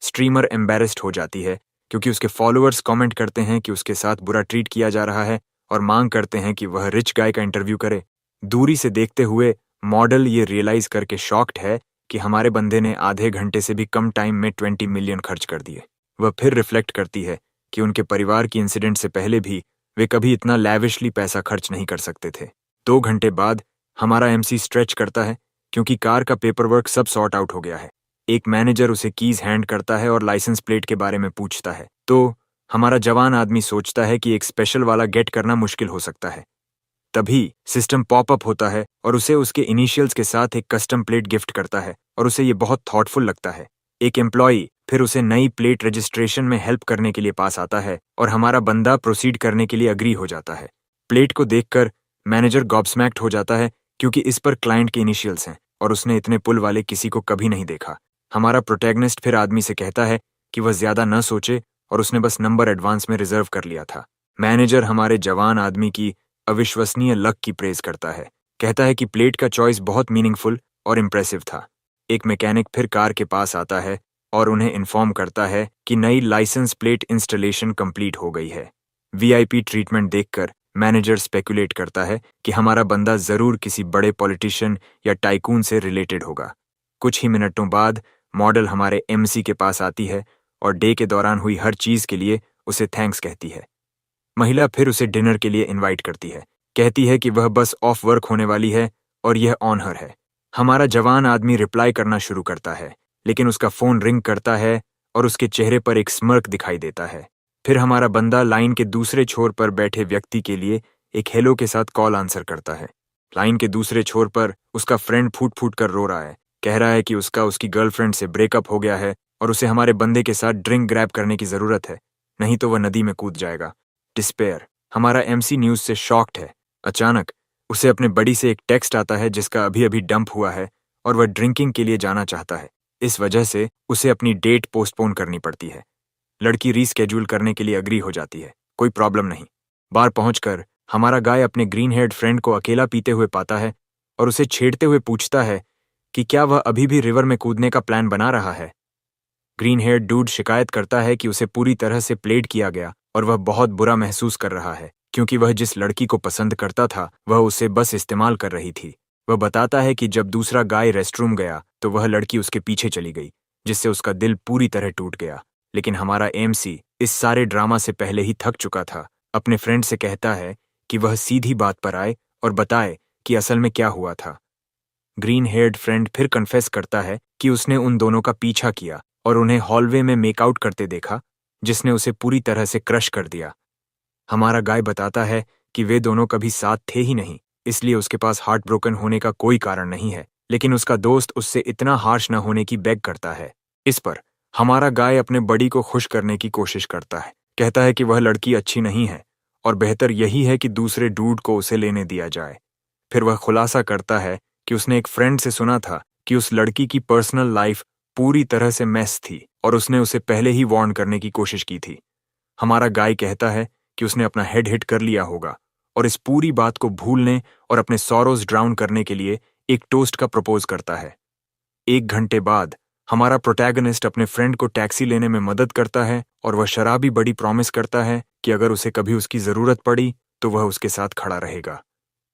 स्ट्रीमर एम्बेरेस्ड हो जाती है क्योंकि उसके फॉलोअर्स कमेंट करते हैं कि उसके साथ बुरा ट्रीट किया जा रहा है और मांग करते हैं कि वह रिच गाय का इंटरव्यू करे। दूरी से देखते हुए मॉडल ये रियलाइज करके शॉक्ड है कि हमारे बंदे ने आधे घंटे से भी कम टाइम में 20 मिलियन खर्च कर दिए। वह फिर रिफ्लेक्ट करती है कि उनके परिवार की इंसिडेंट से पहले भी वे कभी इतना लैविशली पैसा खर्च नहीं कर सकते थे। 2 घंटे बाद हमारा एमसी स्ट्रेच करता है क्योंकि कार का पेपरवर्क सब सॉर्ट आउट हो गया है। एक मैनेजर उसे कीज हैंड करता है और लाइसेंस प्लेट के बारे में पूछता है तो हमारा जवान आदमी सोचता है कि एक स्पेशल वाला गेट करना मुश्किल हो सकता है। तभी सिस्टम पॉपअप होता है और उसे उसके इनिशियल्स के साथ एक कस्टम प्लेट गिफ्ट करता है और उसे ये बहुत थॉटफुल लगता है। एक एम्प्लॉई फिर उसे नई प्लेट रजिस्ट्रेशन में हेल्प करने के लिए पास आता है और हमारा बंदा प्रोसीड करने के लिए अग्री हो जाता है। प्लेट को देखकर मैनेजर गॉबस्मैक्ड हो जाता है क्योंकि इस पर क्लाइंट के इनिशियल्स हैं और उसने इतने पुल वाले किसी को कभी नहीं देखा। हमारा प्रोटैगनिस्ट फिर आदमी से कहता है कि वह ज्यादा न सोचे और उसने बस नंबर एडवांस में रिजर्व कर लिया था। मैनेजर हमारे जवान आदमी की अविश्वसनीय लक की प्रेज करता है, कहता है कि प्लेट का चॉइस बहुत मीनिंगफुल और इम्प्रेसिव था। एक मैकेनिक फिर कार के पास आता है और उन्हें इन्फॉर्म करता है कि नई लाइसेंस प्लेट इंस्टॉलेशन कंप्लीट हो गई है। वीआईपी ट्रीटमेंट देखकर मैनेजर स्पेकुलेट करता है कि हमारा बंदा जरूर किसी बड़े पॉलिटिशियन या टाइकून से रिलेटेड होगा। कुछ ही मिनटों बाद मॉडल हमारे एमसी के पास आती है और डे के दौरान हुई हर चीज के लिए उसे थैंक्स कहती है। महिला फिर उसे डिनर के लिए इनवाइट करती है, कहती है कि वह बस ऑफ वर्क होने वाली है और यह ऑन हर है। हमारा जवान आदमी रिप्लाई करना शुरू करता है लेकिन उसका फोन रिंग करता है और उसके चेहरे पर एक स्मर्क दिखाई देता है। फिर हमारा बंदा लाइन के दूसरे छोर पर बैठे व्यक्ति के लिए एक हेलो के साथ कॉल आंसर करता है। लाइन के दूसरे छोर पर उसका फ्रेंड फूट फूट कर रो रहा है, कह रहा है कि उसकी गर्लफ्रेंड से ब्रेकअप हो गया है और उसे हमारे बंदे के साथ ड्रिंक ग्रैब करने की जरूरत है, नहीं तो वह नदी में कूद जाएगा। डिस्पेयर हमारा एमसी न्यूज से शॉक्ड है। अचानक उसे अपने बड़ी से एक टेक्स्ट आता है जिसका अभी अभी डंप हुआ है और वह ड्रिंकिंग के लिए जाना चाहता है। इस वजह से उसे अपनी डेट पोस्टपोन करनी पड़ती है। लड़की रीस्केड्यूल करने के लिए अग्री हो जाती है, कोई प्रॉब्लम नहीं। बार पहुंचकर हमारा गाय अपने ग्रीन हेयर्ड फ्रेंड को अकेला पीते हुए पाता है और उसे छेड़ते हुए पूछता है कि क्या वह अभी भी रिवर में कूदने का प्लान बना रहा है। ग्रीन हेयर्ड डूड शिकायत करता है कि उसे पूरी तरह से प्लेड किया गया और वह बहुत बुरा महसूस कर रहा है क्योंकि वह जिस लड़की को पसंद करता था वह उसे बस इस्तेमाल कर रही थी। वह बताता है कि जब दूसरा गाय रेस्टरूम गया तो वह लड़की उसके पीछे चली गई, जिससे उसका दिल पूरी तरह टूट गया। लेकिन हमारा एमसी इस सारे ड्रामा से पहले ही थक चुका था। अपने फ्रेंड से कहता है कि वह सीधी बात पर आए और बताए कि असल में क्या हुआ था। ग्रीन हेयर्ड फ्रेंड फिर कन्फेस करता है कि उसने उन दोनों का पीछा किया और उन्हें हॉलवे में मेकआउट करते देखा, जिसने उसे पूरी तरह से क्रश कर दिया। हमारा गाय बताता है कि वे दोनों कभी साथ थे ही नहीं, इसलिए उसके पास हार्ट ब्रोकन होने का कोई कारण नहीं है, लेकिन उसका दोस्त उससे इतना हार्श न होने की बेग करता है। इस पर हमारा गाय अपने बड़ी को खुश करने की कोशिश करता है, कहता है कि वह लड़की अच्छी नहीं है और बेहतर यही है कि दूसरे डूड को उसे लेने दिया जाए। फिर वह खुलासा करता है कि उसने एक फ्रेंड से सुना था कि उस लड़की की पर्सनल लाइफ पूरी तरह से मेस थी और उसने उसे पहले ही वार्न करने की कोशिश की थी। हमारा गाय कहता है कि उसने अपना हेड हिट कर लिया होगा और इस पूरी बात को भूलने और अपने सॉरोज ड्राउन करने के लिए एक टोस्ट का प्रपोज करता है। 1 घंटे बाद हमारा प्रोटैगनिस्ट अपने फ्रेंड को टैक्सी लेने में मदद करता है और वह शराबी बड़ी प्रॉमिस करता है कि अगर उसे कभी उसकी जरूरत पड़ी तो वह उसके साथ खड़ा रहेगा।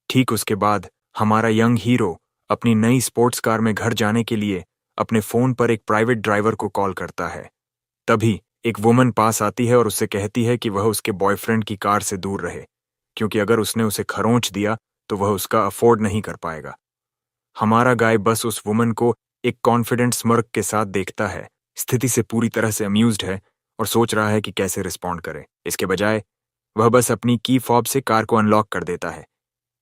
ठीक उसके बाद हमारा यंग हीरो अपनी नई स्पोर्ट्स कार में घर जाने के लिए अपने फोन पर एक प्राइवेट ड्राइवर को कॉल करता है। तभी एक वुमन पास आती है और उससे कहती है कि वह उसके बॉयफ्रेंड की कार से दूर रहे, क्योंकि अगर उसने उसे खरोंच दिया तो वह उसका अफोर्ड नहीं कर पाएगा। हमारा गाय बस उस वुमन को एक कॉन्फिडेंट स्मर्क के साथ देखता है, स्थिति से पूरी तरह से अम्यूज्ड है और सोच रहा है कि कैसे रिस्पॉन्ड करे। इसके बजाय वह बस अपनी की फॉब से कार को अनलॉक कर देता है।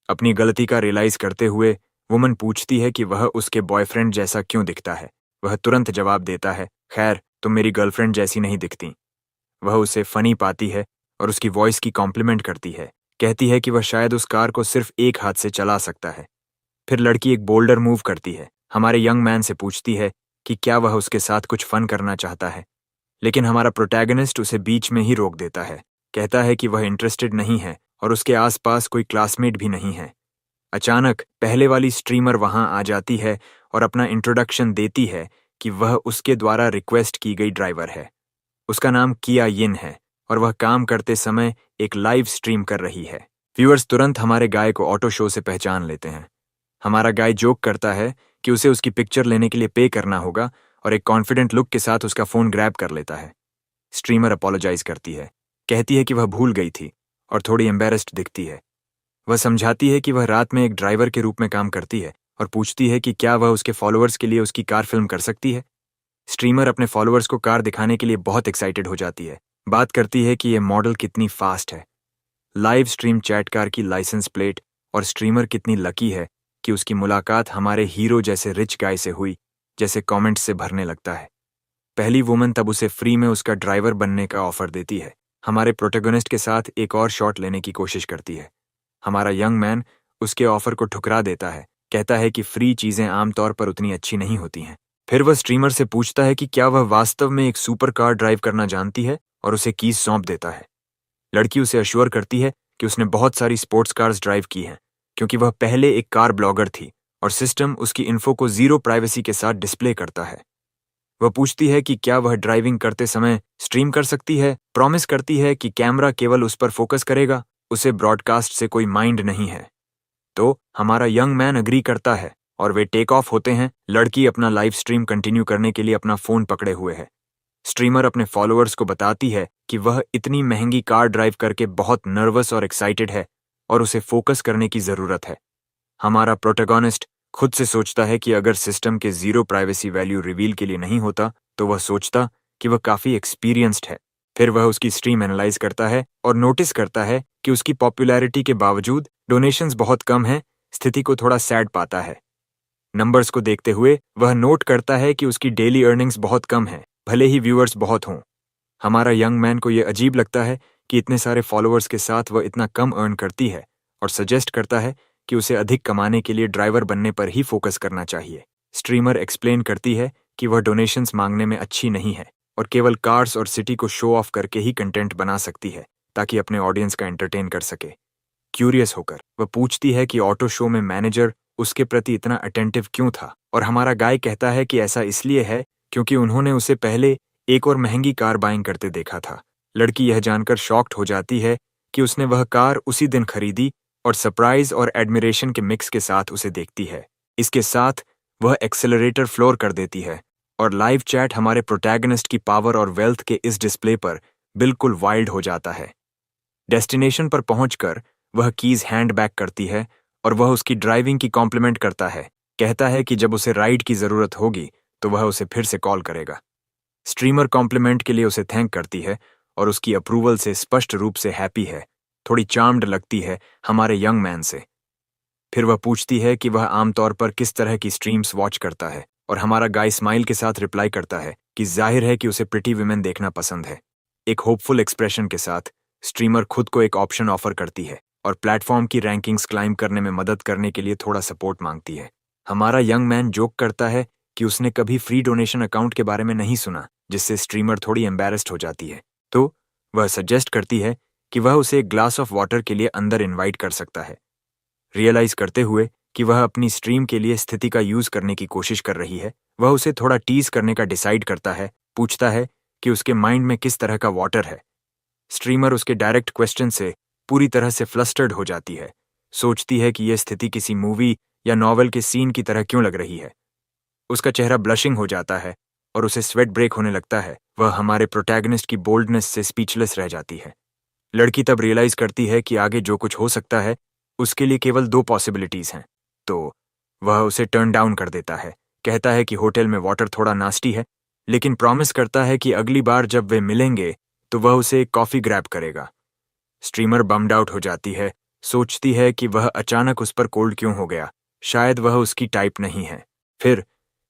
अपनी गलती का रियलाइज करते हुए वुमन पूछती है कि वह उसके बॉयफ्रेंड जैसा क्यों दिखता है। वह तुरंत जवाब देता है, खैर तुम मेरी गर्लफ्रेंड जैसी नहीं दिखती। वह उसे फनी पाती है और उसकी वॉइस की कॉम्प्लीमेंट करती है, कहती है कि वह शायद उस कार को सिर्फ एक हाथ से चला सकता है। फिर लड़की एक बोल्डर मूव करती है। हमारे यंग मैन से पूछती है कि क्या वह उसके साथ कुछ फन करना चाहता है, लेकिन हमारा प्रोटैगनिस्ट उसे बीच में ही रोक देता है। कहता है कि वह इंटरेस्टेड नहीं है और उसके आसपास कोई क्लासमेट भी नहीं है। अचानक पहले वाली स्ट्रीमर वहां आ जाती है और अपना इंट्रोडक्शन देती है कि वह उसके द्वारा रिक्वेस्ट की गई ड्राइवर है। उसका नाम किया यिन है और वह काम करते समय एक लाइव स्ट्रीम कर रही है। व्यूअर्स तुरंत हमारे गाय को ऑटो शो से पहचान लेते हैं। हमारा गाय जोक करता है कि उसे उसकी पिक्चर लेने के लिए पे करना होगा और एक कॉन्फिडेंट लुक के साथ उसका फोन ग्रैब कर लेता है। स्ट्रीमर अपोलोजाइज करती है, कहती है कि वह भूल गई थी और थोड़ी एम्बेरस्ड दिखती है। वह समझाती है कि वह रात में एक ड्राइवर के रूप में काम करती है और पूछती है कि क्या वह उसके फॉलोअर्स के लिए उसकी कार फिल्म कर सकती है। स्ट्रीमर अपने फॉलोअर्स को कार दिखाने के लिए बहुत एक्साइटेड हो जाती है। बात करती है कि यह मॉडल कितनी फास्ट है, लाइव स्ट्रीम चैट कार की लाइसेंस प्लेट, और स्ट्रीमर कितनी लकी है कि उसकी मुलाकात हमारे हीरो जैसे रिच गाय से हुई, जैसे कमेंट्स से भरने लगता है। पहली वुमन तब उसे फ्री में उसका ड्राइवर बनने का ऑफर देती है। हमारे प्रोटैगनिस्ट के साथ एक और शॉट लेने की कोशिश करती है। हमारा यंग मैन उसके ऑफर को ठुकरा देता है, कहता है कि फ्री चीजें आमतौर पर उतनी अच्छी नहीं होती हैं। फिर वह स्ट्रीमर से पूछता है कि क्या वह वास्तव में एक सुपर कार ड्राइव करना जानती है और उसे कीज सौंप देता है। लड़की उसे अश्योर करती है कि उसने बहुत सारी स्पोर्ट्स कार्स ड्राइव की हैं, क्योंकि वह पहले एक कार ब्लॉगर थी और सिस्टम उसकी इन्फो को जीरो प्राइवेसी के साथ डिस्प्ले करता है। वह पूछती है कि क्या वह ड्राइविंग करते समय स्ट्रीम कर सकती है, प्रॉमिस करती है कि कैमरा केवल उस पर फोकस करेगा, उसे ब्रॉडकास्ट से कोई माइंड नहीं है। तो हमारा यंग मैन अग्री करता है और वे टेक ऑफ होते हैं। लड़की अपना लाइव स्ट्रीम कंटिन्यू करने के लिए अपना फोन पकड़े हुए है। स्ट्रीमर अपने फॉलोअर्स को बताती है कि वह इतनी महंगी कार ड्राइव करके बहुत नर्वस और एक्साइटेड है और उसे फोकस करने की जरूरत है। हमारा प्रोटैगनिस्ट खुद से सोचता है कि अगर सिस्टम के जीरो प्राइवेसी वैल्यू रिवील के लिए नहीं होता तो वह सोचता कि वह काफी एक्सपीरियंस्ड है। फिर वह उसकी स्ट्रीम एनालाइज करता है और नोटिस करता है कि उसकी पॉपुलैरिटी के बावजूद डोनेशंस बहुत कम हैं। स्थिति को थोड़ा सैड पाता है। नंबर्स को देखते हुए वह नोट करता है कि उसकी डेली अर्निंग्स बहुत कम है, भले ही व्यूअर्स बहुत हों। हमारा यंग मैन को यह अजीब लगता है कि इतने सारे फॉलोअर्स के साथ वह इतना कम अर्न करती है और सजेस्ट करता है कि उसे अधिक कमाने के लिए ड्राइवर बनने पर ही फोकस करना चाहिए। स्ट्रीमर एक्सप्लेन करती है कि वह डोनेशंस मांगने में अच्छी नहीं है और केवल कार्स और सिटी को शो ऑफ करके ही कंटेंट बना सकती है ताकि अपने ऑडियंस का एंटरटेन कर सके। क्यूरियस होकर वह पूछती है कि ऑटो शो में मैनेजर उसके प्रति इतना अटेंटिव क्यों था, और हमारा गाय कहता है कि ऐसा इसलिए है क्योंकि उन्होंने उसे पहले एक और महंगी कार बाइंग करते देखा था। लड़की यह जानकर शॉक्ड हो जाती है कि उसने वह कार उसी दिन खरीदी और सरप्राइज और एडमिरेशन के मिक्स के साथ उसे देखती है। इसके साथ वह एक्सेलरेटर फ्लोर कर देती है और लाइव चैट हमारे प्रोटैगनिस्ट की पावर और वेल्थ के इस डिस्प्ले पर बिल्कुल वाइल्ड हो जाता है। डेस्टिनेशन पर पहुंचकर वह कीज हैंड बैक करती है और वह उसकी ड्राइविंग की कॉम्प्लीमेंट करता है। कहता है कि जब उसे राइड की जरूरत होगी तो वह उसे फिर से कॉल करेगा। स्ट्रीमर कॉम्प्लीमेंट के लिए उसे थैंक करती है और उसकी अप्रूवल से स्पष्ट रूप से हैप्पी है। थोड़ी चार्म्ड लगती है हमारे यंग मैन से। फिर वह पूछती है कि वह आमतौर पर किस तरह की स्ट्रीम्स वॉच करता है और हमारा गाय स्माइल के साथ रिप्लाई करता है कि जाहिर है कि उसे प्रिटी विमेन देखना पसंद है। एक होपफुल एक्सप्रेशन के साथ स्ट्रीमर खुद को एक ऑप्शन ऑफर करती है और प्लेटफॉर्म की रैंकिंग्स क्लाइम करने में मदद करने के लिए थोड़ा सपोर्ट मांगती है। हमारा यंग मैन जोक करता है कि उसने कभी फ्री डोनेशन अकाउंट के बारे में नहीं सुना, जिससे स्ट्रीमर थोड़ी एम्बैरेस्ड हो जाती है। तो वह सजेस्ट करती है कि वह उसे एक ग्लास ऑफ वाटर के लिए अंदर इनवाइट कर सकता है। रियलाइज करते हुए कि वह अपनी स्ट्रीम के लिए स्थिति का यूज करने की कोशिश कर रही है, वह उसे थोड़ा टीज करने का डिसाइड करता है। पूछता है कि उसके माइंड में किस तरह का वाटर है। स्ट्रीमर उसके डायरेक्ट क्वेश्चन से पूरी तरह से फ्लस्टर्ड हो जाती है। सोचती है कि यह स्थिति किसी मूवी या नॉवेल के सीन की तरह क्यों लग रही है। उसका चेहरा ब्लशिंग हो जाता है और उसे स्वेट ब्रेक होने लगता है। वह हमारे प्रोटैगनिस्ट की बोल्डनेस से स्पीचलेस रह जाती है। लड़की तब रियलाइज करती है कि आगे जो कुछ हो सकता है उसके लिए केवल दो पॉसिबिलिटीज हैं, तो वह उसे टर्न डाउन कर देता है। कहता है कि होटल में वाटर थोड़ा नास्टी है, लेकिन प्रॉमिस करता है कि अगली बार जब वे मिलेंगे तो वह उसे एक कॉफी ग्रैब करेगा। स्ट्रीमर बम्ड आउट हो जाती है, सोचती है कि वह अचानक उस पर कोल्ड क्यों हो गया, शायद वह उसकी टाइप नहीं है। फिर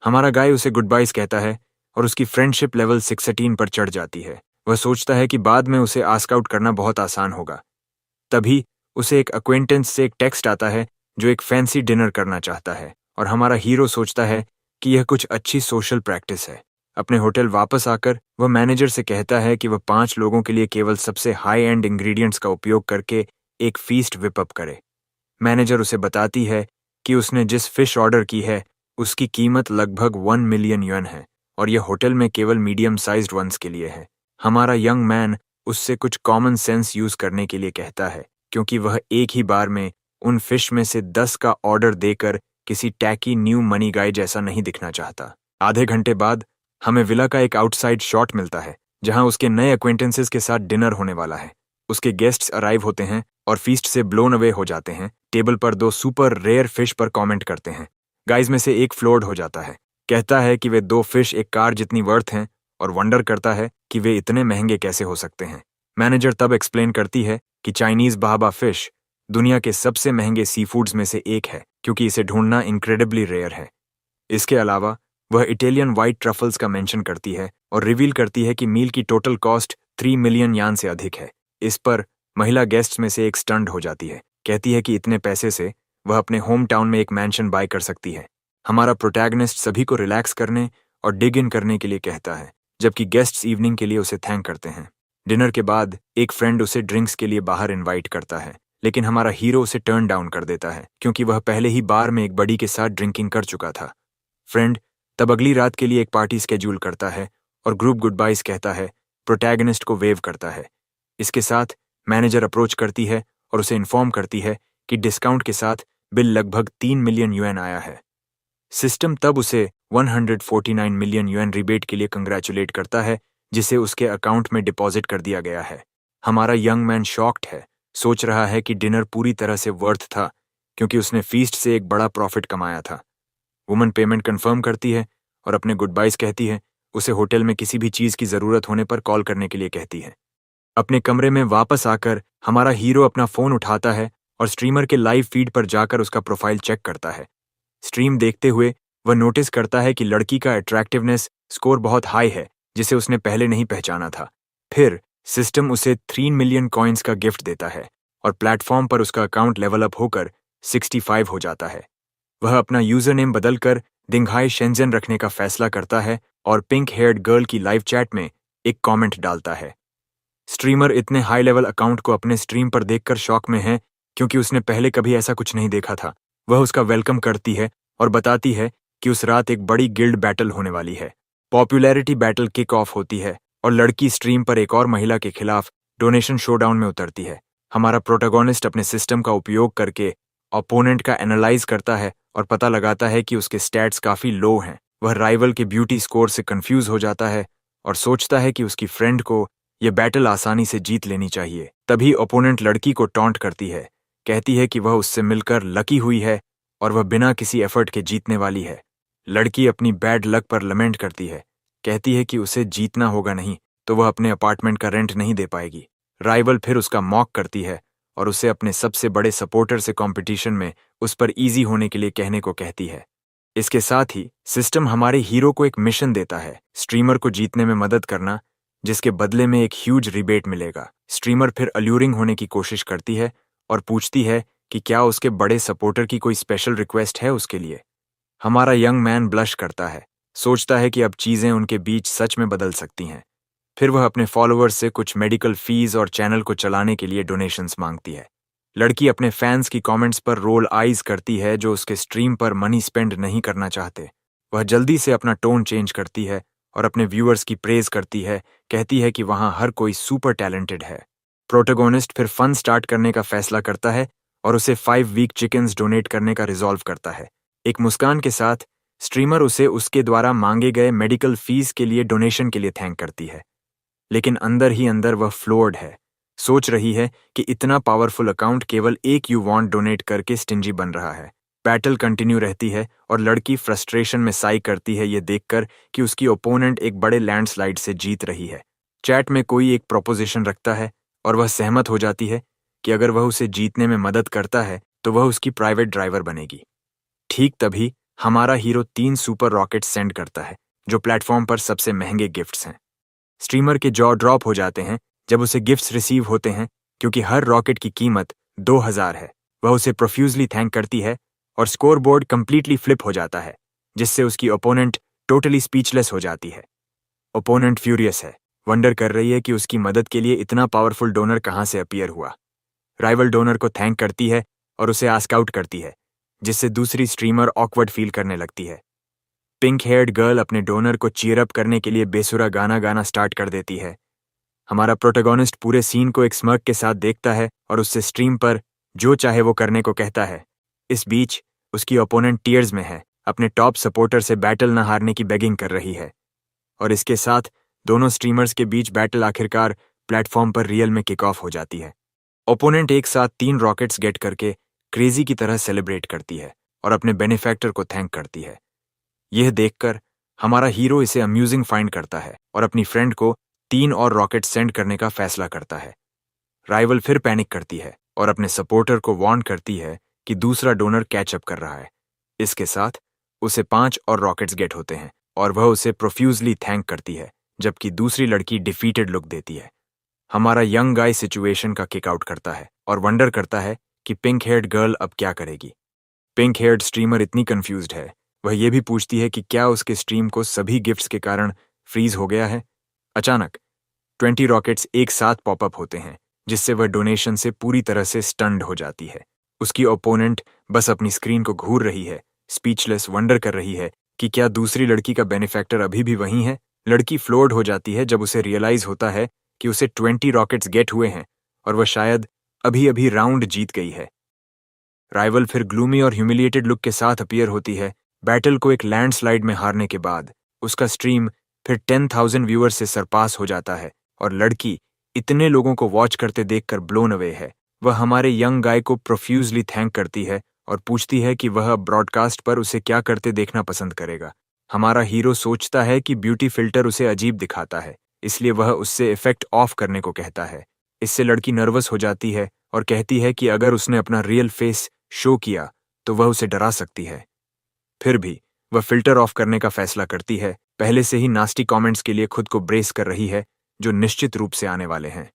हमारा गाय उसे गुड बाइज कहता है और उसकी फ्रेंडशिप लेवल 16 पर चढ़ जाती है। वह सोचता है कि बाद में उसे आस्क आउट करना बहुत आसान होगा। तभी उसे एक अक्वेंटेंस से एक टेक्स्ट आता है जो एक फैंसी डिनर करना चाहता है और हमारा हीरो सोचता है कि यह कुछ अच्छी सोशल प्रैक्टिस है। अपने होटल वापस आकर वह मैनेजर से कहता है कि वह 5 लोगों के लिए केवल सबसे हाई एंड इंग्रेडिएंट्स का उपयोग करके एक फीस्ट विप अप करे। मैनेजर उसे बताती है कि उसने जिस फिश ऑर्डर की है उसकी कीमत लगभग 1 मिलियन युएन है और यह होटल में केवल मीडियम साइज्ड वंस के लिए है। हमारा यंग मैन उससे कुछ कॉमन सेंस यूज करने के लिए कहता है, क्योंकि वह एक ही बार में उन फिश में से 10 का ऑर्डर देकर किसी टैकी न्यू मनी गाय जैसा नहीं दिखना चाहता। आधे घंटे बाद हमें विला का एक आउटसाइड शॉट मिलता है जहां उसके नए एक्वेंटेंसेस के साथ डिनर होने वाला है। उसके गेस्ट्स अराइव होते हैं और फीस्ट से ब्लोन अवे हो जाते हैं। टेबल पर 2 सुपर रेयर फिश पर कमेंट करते हैं। गाइज में से एक फ्लोर्ड हो जाता है, कहता है कि वे 2 फिश एक कार जितनी वर्थ हैं और वंडर करता है कि वे इतने महंगे कैसे हो सकते हैं। मैनेजर तब एक्सप्लेन करती है कि चाइनीज बाहबा फिश दुनिया के सबसे महंगे सी फूड्स में से एक है, क्योंकि इसे ढूंढना इनक्रेडिबली रेयर है। इसके अलावा वह इटालियन व्हाइट ट्रफल्स का मेंशन करती है और रिवील करती है कि मील की टोटल कॉस्ट 3 मिलियन यान से अधिक है। इस पर महिला गेस्ट्स में से एक स्टंड हो जाती है, कहती है कि इतने पैसे से वह अपने होम टाउन में एक मैंशन बाय कर सकती है। हमारा प्रोटैगनिस्ट सभी को रिलैक्स करने और डिग इन करने के लिए कहता है, जबकि गेस्ट्स इवनिंग के लिए उसे थैंक करते हैं। डिनर के बाद एक फ्रेंड उसे ड्रिंक्स के लिए बाहर इनवाइट करता है, लेकिन हमारा हीरो उसे टर्न डाउन कर देता है क्योंकि वह पहले ही बार में एक बड़ी के साथ ड्रिंकिंग कर चुका था। फ्रेंड तब अगली रात के लिए एक पार्टी स्केड्यूल करता है और ग्रुप गुड बाइज कहता है, प्रोटैगनिस्ट को वेव करता है। इसके साथ मैनेजर अप्रोच करती है और उसे इन्फॉर्म करती है कि डिस्काउंट के साथ बिल लगभग 3 मिलियन युएन आया है। सिस्टम तब उसे 149 मिलियन युएन रिबेट के लिए कंग्रेचुलेट करता है, जिसे उसके अकाउंट में डिपॉजिट कर दिया गया है। हमारा यंग मैन शॉक्ड है, सोच रहा है कि डिनर पूरी तरह से वर्थ था क्योंकि उसने फीस्ट से एक बड़ा प्रॉफिट कमाया था। वुमन पेमेंट कंफर्म करती है और अपने गुड बाइज कहती है। उसे होटल में किसी भी चीज की जरूरत होने पर कॉल करने के लिए कहती है। अपने कमरे में वापस आकर हमारा हीरो अपना फोन उठाता है और स्ट्रीमर के लाइव फीड पर जाकर उसका प्रोफाइल चेक करता है। स्ट्रीम देखते हुए वह नोटिस करता है कि लड़की का अट्रैक्टिवनेस स्कोर बहुत हाई है, जिसे उसने पहले नहीं पहचाना था। फिर सिस्टम उसे 3 मिलियन कॉइन्स का गिफ्ट देता है और प्लेटफॉर्म पर उसका अकाउंट लेवल अप होकर 65 हो जाता है। वह अपना यूजर नेम बदलकर दिंघाई शेंजन रखने का फैसला करता है और पिंक हेयर्ड गर्ल की लाइव चैट में एक कमेंट डालता है। स्ट्रीमर इतने हाई लेवल अकाउंट को अपने स्ट्रीम पर देखकर शॉक में है, क्योंकि उसने पहले कभी ऐसा कुछ नहीं देखा था। वह उसका वेलकम करती है और बताती है कि उस रात एक बड़ी गिल्ड बैटल होने वाली है। पॉपुलैरिटी बैटल किक ऑफ होती है और लड़की स्ट्रीम पर एक और महिला के खिलाफ डोनेशन शोडाउन में उतरती है। हमारा प्रोटैगनिस्ट अपने सिस्टम का उपयोग करके ओपोनेंट का एनालाइज करता है और पता लगाता है कि उसके स्टैट्स काफी लो हैं। वह राइवल के ब्यूटी स्कोर से कंफ्यूज हो जाता है और सोचता है कि उसकी फ्रेंड को यह बैटल आसानी से जीत लेनी चाहिए। तभी ओपोनेंट लड़की को टॉन्ट करती है, कहती है कि वह उससे मिलकर लकी हुई है और वह बिना किसी एफर्ट के जीतने वाली है। लड़की अपनी बैड लक पर लमेंट करती है, कहती है कि उसे जीतना होगा, नहीं तो वह अपने अपार्टमेंट का रेंट नहीं दे पाएगी। राइवल फिर उसका मॉक करती है और उसे अपने सबसे बड़े सपोर्टर से कंपटीशन में उस पर इजी होने के लिए कहने को कहती है। इसके साथ ही सिस्टम हमारे हीरो को एक मिशन देता है, स्ट्रीमर को जीतने में मदद करना, जिसके बदले में एक ह्यूज रिबेट मिलेगा। स्ट्रीमर फिर अल्यूरिंग होने की कोशिश करती है और पूछती है कि क्या उसके बड़े सपोर्टर की कोई स्पेशल रिक्वेस्ट है उसके लिए। हमारा यंग मैन ब्लश करता है, सोचता है कि अब चीजें उनके बीच सच में बदल सकती हैं। फिर वह अपने फॉलोअर्स से कुछ मेडिकल फीस और चैनल को चलाने के लिए डोनेशंस मांगती है। लड़की अपने फैंस की कमेंट्स पर रोल आइज करती है जो उसके स्ट्रीम पर मनी स्पेंड नहीं करना चाहते। वह जल्दी से अपना टोन चेंज करती है और अपने व्यूअर्स की प्रेज करती है, कहती है कि वहां हर कोई सुपर टैलेंटेड है। प्रोटैगनिस्ट फिर फन स्टार्ट करने का फैसला करता है और उसे 5 वीक चिकन्स डोनेट करने का रिजॉल्व करता है। एक मुस्कान के साथ स्ट्रीमर उसे उसके द्वारा मांगे गए मेडिकल फीस के लिए डोनेशन के लिए थैंक करती है, लेकिन अंदर ही अंदर वह फ्लोर्ड है। सोच रही है कि इतना पावरफुल अकाउंट केवल एक यू वांट डोनेट करके स्टिंजी बन रहा है। बैटल कंटिन्यू रहती है और लड़की फ्रस्ट्रेशन में साई करती है ये देखकर कि उसकी ओपोनेंट एक बड़े लैंडस्लाइड से जीत रही है। चैट में कोई एक प्रोपोजिशन रखता है और वह सहमत हो जाती है कि अगर वह उसे जीतने में मदद करता है तो वह उसकी प्राइवेट ड्राइवर बनेगी। ठीक तभी हमारा हीरो 3 सुपर रॉकेट सेंड करता है जो प्लेटफॉर्म पर सबसे महंगे गिफ्ट्स हैं। स्ट्रीमर के जॉ ड्रॉप हो जाते हैं जब उसे गिफ्ट्स रिसीव होते हैं, क्योंकि हर रॉकेट की कीमत 2000 है। वह उसे प्रोफ्यूजली थैंक करती है और स्कोर बोर्ड कंप्लीटली फ्लिप हो जाता है, जिससे उसकी ओपोनेंट टोटली स्पीचलेस हो जाती है। ओपोनेंट फ्यूरियस है, वंडर कर रही है कि उसकी मदद के लिए इतना पावरफुल डोनर कहाँ से अपीयर हुआ। राइवल डोनर को थैंक करती है और उसे आस्क आउट करती है, जिससे दूसरी स्ट्रीमर ऑकवर्ड फील करने लगती है। पिंक हेयर्ड गर्ल अपने डोनर को चीयर अप करने के लिए बेसुरा गाना गाना स्टार्ट कर देती है। हमारा प्रोटोगोनिस्ट पूरे सीन को एक स्मर्क के साथ देखता है और उससे स्ट्रीम पर जो चाहे वो करने को कहता है। इस बीच उसकी ओपोनेंट टीयर्स में है, अपने टॉप सपोर्टर से बैटल न हारने की बेगिंग कर रही है। और इसके साथ दोनों स्ट्रीमर्स के बीच बैटल आखिरकार प्लेटफॉर्म पर रियल में किक ऑफ हो जाती है। ओपोनेंट एक साथ 3 रॉकेट्स गेट करके क्रेजी की तरह सेलिब्रेट करती है और अपने बेनिफैक्टर को थैंक करती है। यह देखकर हमारा हीरो इसे अम्यूजिंग फाइंड करता है और अपनी फ्रेंड को 3 और रॉकेट सेंड करने का फैसला करता है। राइवल फिर पैनिक करती है और अपने सपोर्टर को वार्न करती है कि दूसरा डोनर कैचअप कर रहा है। इसके साथ उसे 5 और रॉकेट्स गेट होते हैं और वह उसे प्रोफ्यूजली थैंक करती है, जबकि दूसरी लड़की डिफीटेड लुक देती है। हमारा यंग गाय सिचुएशन का किक आउट करता है और वंडर करता है कि पिंक हेयर्ड गर्ल अब क्या करेगी। पिंक हेयर्ड स्ट्रीमर इतनी कंफ्यूज्ड है, वह ये भी पूछती है कि क्या उसके स्ट्रीम को सभी गिफ्ट्स के कारण फ्रीज हो गया है। अचानक 20 रॉकेट्स एक साथ पॉपअप होते हैं, जिससे वह डोनेशन से पूरी तरह से स्टन्ड हो जाती है। उसकी ओपोनेंट बस अपनी स्क्रीन को घूर रही है, स्पीचलेस, वंडर कर रही है कि क्या दूसरी लड़की का बेनिफैक्टर अभी भी वहीं है। लड़की फ्लोर्ड हो जाती है जब उसे रियलाइज होता है कि उसे 20 रॉकेट्स गेट हुए हैं और वह शायद अभी अभी राउंड जीत गई है। राइवल फिर ग्लूमी और ह्यूमिलिएटेड लुक के साथ अपीयर होती है। बैटल को एक लैंडस्लाइड में हारने के बाद उसका स्ट्रीम फिर 10,000 व्यूअर्स से सरपास हो जाता है और लड़की इतने लोगों को वॉच करते देखकर ब्लोन अवे है। वह हमारे यंग गाय को प्रोफ्यूजली थैंक करती है और पूछती है कि वह ब्रॉडकास्ट पर उसे क्या करते देखना पसंद करेगा। हमारा हीरो सोचता है कि ब्यूटी फिल्टर उसे अजीब दिखाता है, इसलिए वह उससे इफेक्ट ऑफ करने को कहता है। इससे लड़की नर्वस हो जाती है और कहती है कि अगर उसने अपना रियल फेस शो किया तो वह उसे डरा सकती है। फिर भी वह फिल्टर ऑफ करने का फैसला करती है, पहले से ही नास्टी कमेंट्स के लिए खुद को ब्रेस कर रही है, जो निश्चित रूप से आने वाले हैं।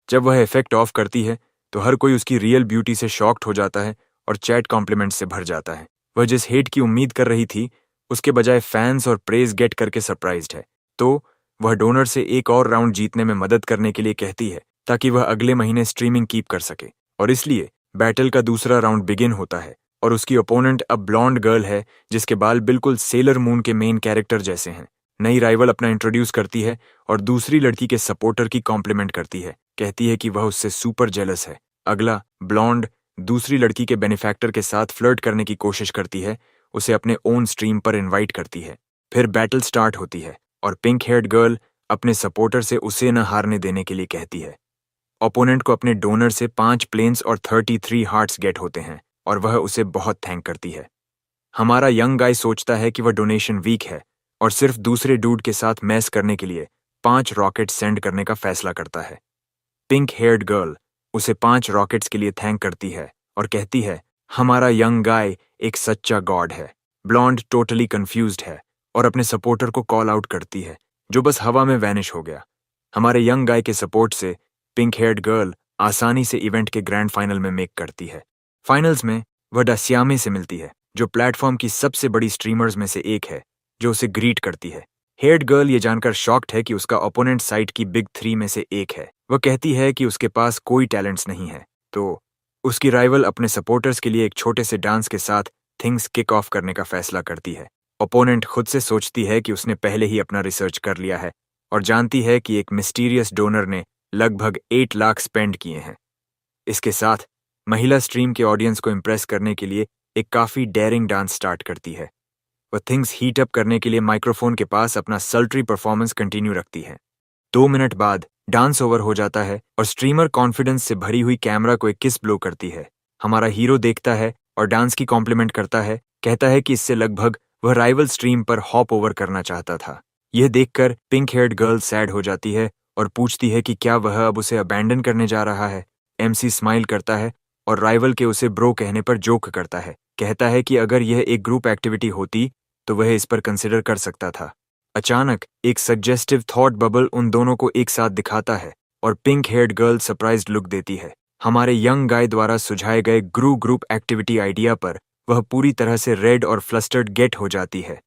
जब वह इफेक्ट ऑफ करती है तो हर कोई उसकी रियल ब्यूटी से शॉक्ड हो जाता है और चैट कॉम्प्लीमेंट्स से भर जाता है। वह जिस हेट की उम्मीद कर रही थी उसके बजाय फैंस और प्रेज गेट करके सरप्राइज्ड है। तो वह डोनर से एक और राउंड जीतने में मदद करने के लिए कहती है, ताकि वह अगले महीने स्ट्रीमिंग कीप कर सके। और इसलिए बैटल का दूसरा राउंड बिगिन होता है और उसकी ओपोनेंट अब ब्लॉन्ड गर्ल है, जिसके बाल बिल्कुल सेलर मून के मेन कैरेक्टर जैसे हैं। नई राइवल अपना इंट्रोड्यूस करती है और दूसरी लड़की के सपोर्टर की कॉम्प्लीमेंट करती है, कहती है कि वह उससे सुपर जेलस है। अगला ब्लॉन्ड दूसरी लड़की के बेनिफैक्टर के साथ फ्लर्ट करने की कोशिश करती है, उसे अपने ओन स्ट्रीम पर इनवाइट करती है। फिर बैटल स्टार्ट होती है और पिंक हेयर्ड गर्ल अपने सपोर्टर से उसे न हारने देने के लिए कहती है। ओपोनेंट को अपने डोनर से 5 प्लेन्स और 33 हार्ट्स गेट होते हैं और वह उसे बहुत थैंक करती है। हमारा यंग गाय सोचता है कि वह डोनेशन वीक है और सिर्फ दूसरे डूड के साथ मैस करने के लिए 5 रॉकेट सेंड करने का फैसला करता है। पिंक हेयर्ड गर्ल उसे 5 रॉकेट्स के लिए थैंक करती है और कहती है, हमारा यंग गाय एक सच्चा गॉड है। ब्लॉन्ड टोटली कंफ्यूज्ड है और अपने सपोर्टर को कॉल आउट करती है, जो बस हवा में वैनिश हो गया। हमारे यंग गाय के सपोर्ट से पिंक हेयर्ड गर्ल आसानी से इवेंट के ग्रैंड फाइनल में मेक करती है। फाइनल्स में वह डासियामे से मिलती है, जो प्लेटफॉर्म की सबसे बड़ी स्ट्रीमर्स में से एक है, जो उसे ग्रीट करती है। हेयर्ड गर्ल ये जानकर शॉक्ड है कि उसका ओपोनेंट साइड की बिग 3 में से एक है। वह कहती है कि उसके पास कोई टैलेंट्स नहीं है, तो उसकी राइवल अपने सपोर्टर्स के लिए एक छोटे से डांस के साथ थिंग्स किक ऑफ करने का फैसला करती है। ओपोनेंट खुद से सोचती है कि उसने पहले ही अपना रिसर्च कर लिया है और जानती है कि एक मिस्टीरियस डोनर ने लगभग 8 लाख स्पेंड किए हैं। इसके साथ महिला स्ट्रीम के ऑडियंस को इम्प्रेस करने के लिए एक काफी डेयरिंग डांस स्टार्ट करती है। वह थिंग्स हीट अप करने के लिए माइक्रोफोन के पास अपना सल्ट्री परफॉर्मेंस कंटिन्यू रखती है। 2 मिनट बाद डांस ओवर हो जाता है और स्ट्रीमर कॉन्फिडेंस से भरी हुई कैमरा को एक किस ब्लो करती है। हमारा हीरो देखता है और डांस की कॉम्प्लीमेंट करता है, कहता है कि इससे लगभग वह राइवल स्ट्रीम पर हॉप ओवर करना चाहता था। यह देखकर पिंक हेयर्ड गर्ल सैड हो जाती है और पूछती है कि क्या वह अब उसे अबैंडन करने जा रहा है। एमसी स्माइल करता है और राइवल के उसे ब्रो कहने पर जोक करता है, कहता है कि अगर यह एक ग्रुप एक्टिविटी होती तो वह इस पर कंसिडर कर सकता था। अचानक एक सजेस्टिव थॉट बबल उन दोनों को एक साथ दिखाता है और pink heard girl surprised look देती है। हमारे यंग गाय द्वारा सुझाए गए ग्रुप एक्टिविटी आइडिया पर वह पूरी तरह से रेड और फ्लस्टर्ड गेट हो जाती है।